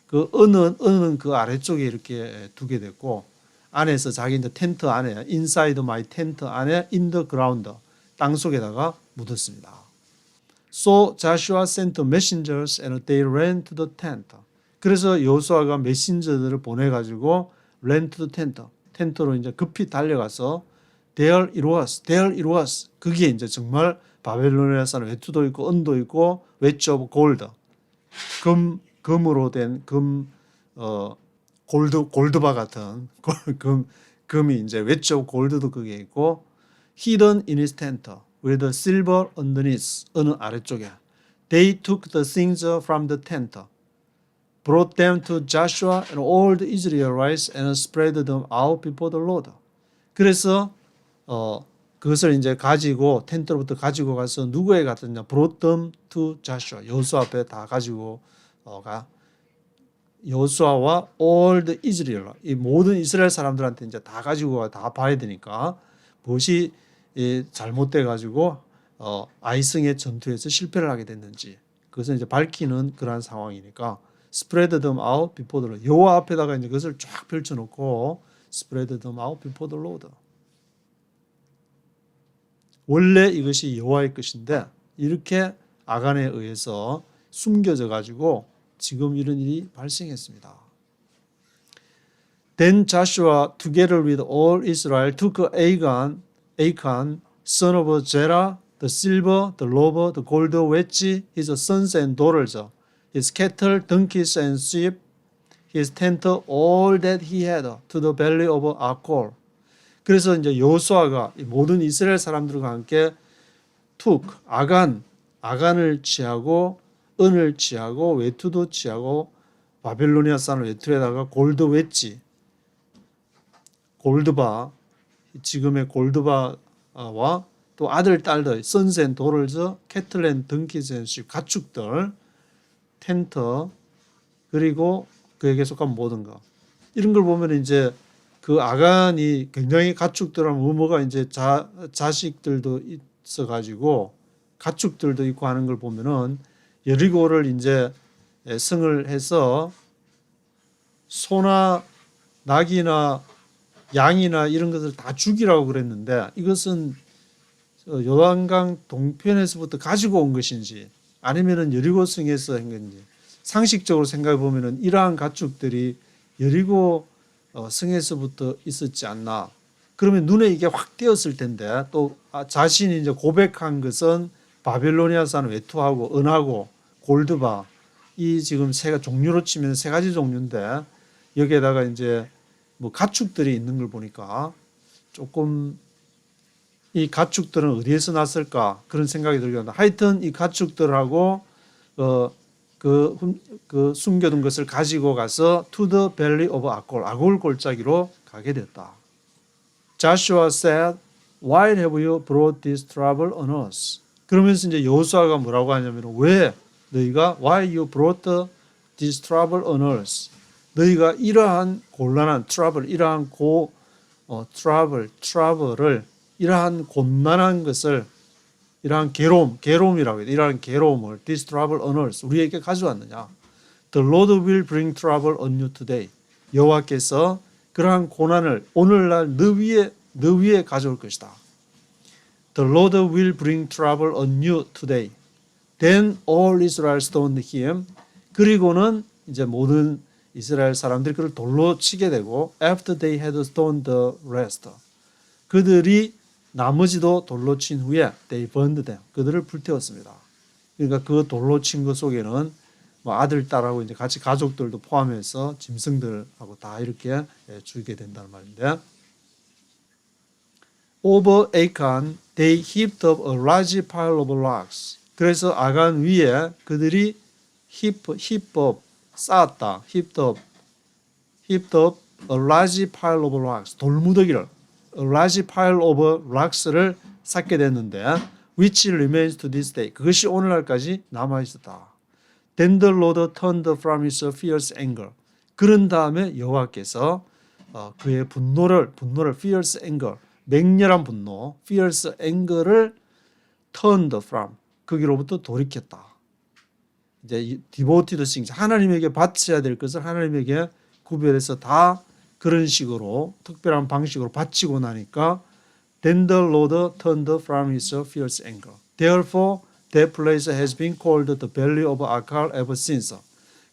그 은은 그 아래쪽에 이렇게 두게 됐고 안에서 자기 이제 텐트 안에 inside my tent 안에 in the ground 땅 속에다가 묻었습니다. So Joshua sent messengers and they ran to the tent. 그래서 여호수아가 메신저들을 보내 가지고 ran to the tent. 텐트로 이제 급히 달려가서 there it was. 그게 이제 정말 바벨로니아 사람 외투도 있고 은도 있고 wedge of gold. 금으로 된 골드바 같은 금이 이제 wedge of gold도 그게 있고 hidden in his tent with silver underneath 어느 아래쪽에 they took the things from the tent brought them to Joshua and all the Israelites and spread them out before the Lord. 그래서 그것을 이제 가지고 텐트로부터 가지고 가서 누구에게 갔느냐? brought them to Joshua. 여호수아 앞에 다 가지고 가. 여호수아와 all the Israel, 이 모든 이스라엘 사람들한테 이제 다 가지고 다 봐야 되니까 무엇이 잘못돼 가지고 아이성의 전투에서 실패를 하게 됐는지 그것은 이제 밝히는 그러한 상황이니까 spread them out before the Lord. 여호와 앞에다가 이제 그것을 쫙 펼쳐놓고 spread them out before the Lord. 원래 이것이 여호와의 것인데 이렇게 아간에 의해서 숨겨져 가지고 지금 이런 일이 발생했습니다. Then Joshua together with all Israel took Achan, son of Zerah, the silver, the lover, the gold wedge, his sons and daughters, his cattle, donkeys and sheep, his tent, all that he had, to the valley of Achor. 그래서 이제 여호수아가 모든 이스라엘 사람들과 함께 아간을 취하고 은을 취하고 외투도 취하고 바벨로니아 산 외투에다가 골드 웨지, 골드바, 지금의 골드바와 또 아들 딸들, 선센 도를저, 캐틀렌 덩키센 십 가축들, 텐트 그리고 그에게 속한 모든 것 이런 걸 보면 이제 그 아간이 굉장히 가축들하고 뭐가 이제 자식들도 있어가지고 가축들도 있고 하는 걸 보면은 여리고를 이제 성을 해서 소나 낙이나 양이나 이런 것을 다 죽이라고 그랬는데 이것은 요단강 동편에서부터 가지고 온 것인지 아니면은 여리고 성에서 한 건지 상식적으로 생각해 보면은 이러한 가축들이 여리고 성에서부터 있었지 않나. 그러면 눈에 이게 확 띄었을 텐데 또 자신이 이제 고백한 것은 바벨로니아산 외투하고 은하고 골드바 이 지금 종류로 치면 세 가지 종류인데 여기에다가 이제 뭐 가축들이 있는 걸 보니까 조금 이 가축들은 어디에서 났을까 그런 생각이 들긴 합니다. 하여튼 이 가축들하고 그 숨겨둔 것을 가지고 가서 to the valley of Achor, 아골 골짜기로 가게 됐다. Joshua said, "Why have you brought this trouble on us?" 그러면서 이제 여호수아가 뭐라고 하냐면 왜 너희가 why you brought this trouble on us? 너희가 이러한 곤란한 trouble, 이러한 trouble를 이러한 곤란한 것을 이러한 괴로움이라고 해요. 이러한 괴로움을 this trouble on us 우리에게 가져왔느냐? The Lord will bring trouble on you today. 여호와께서 그러한 고난을 오늘날 너 위에 가져올 것이다. The Lord will bring trouble on you today. Then all Israel stoned him. 그리고는 이제 모든 이스라엘 사람들이 그를 돌로 치게 되고 after they had stoned the rest. 그들이 나머지도 돌로 친 후에 they burned them. 그들을 불태웠습니다. 그러니까 그 돌로 친 것 속에는 뭐 아들, 딸하고 이제 같이 가족들도 포함해서 짐승들하고 다 이렇게 죽게 된다는 말인데 over Achan they heaped up a large pile of rocks. 그래서 아간 위에 그들이 heap up 쌓았다. heaped up a large pile of rocks. 돌무더기를 a large pile of rocks를 쌓게 됐는데 which remains to this day. 그것이 오늘날까지 남아 있었다. Then the Lord turned from his fierce anger. 그런 다음에 여호와께서 그의 분노를 fierce anger, 맹렬한 분노, fierce anger를 turned from, 거기로부터 돌이켰다. 이제 devoted things, 하나님에게 바쳐야 될 것을 하나님에게 구별해서 다 그런 식으로 특별한 방식으로 바치고 나니까 Then the Lord turned from his fierce anger. Therefore, that place has been called the Valley of Achor ever since.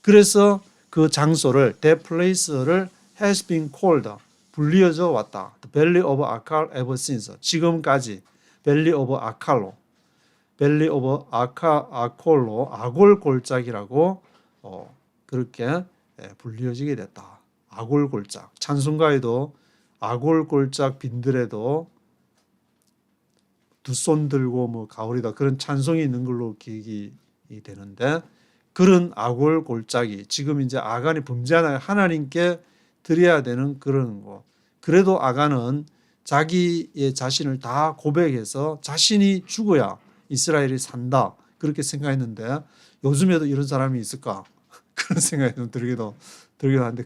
그래서 그 장소를, that place를 has been called, 불리어져 왔다. The Valley of Achor ever since. 지금까지 Valley of Achar로, Valley of Achar로 아골 골짜기라고 그렇게 불리어지게 됐다. 아골 골짝. 찬송가에도 아골 골짝 빈들에도 두 손 들고 뭐 가오리다 그런 찬송이 있는 걸로 기억이 되는데 그런 아골 골짜기 지금 이제 아간이 범죄하나 하나님께 드려야 되는 그런 거. 그래도 아간은 자기의 자신을 다 고백해서 자신이 죽어야 이스라엘이 산다 그렇게 생각했는데 요즘에도 이런 사람이 있을까 그런 생각이 좀 들기도 하는데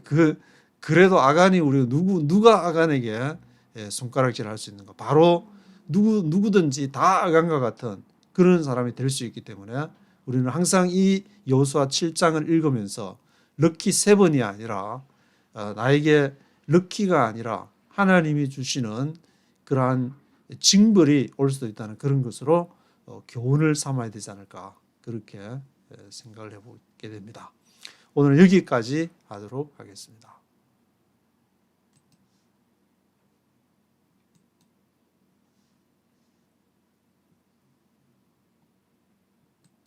그래도 아간이 우리 누가 아간에게 손가락질할 수 있는가? 바로 누구든지 다 아간과 같은 그런 사람이 될 수 있기 때문에 우리는 항상 이 여호수아 7장을 읽으면서 럭키 7이 아니라 나에게 럭키가 아니라 하나님이 주시는 그러한 징벌이 올 수도 있다는 그런 것으로 교훈을 삼아야 되지 않을까 그렇게 생각을 해보게 됩니다. 오늘 여기까지 하도록 하겠습니다.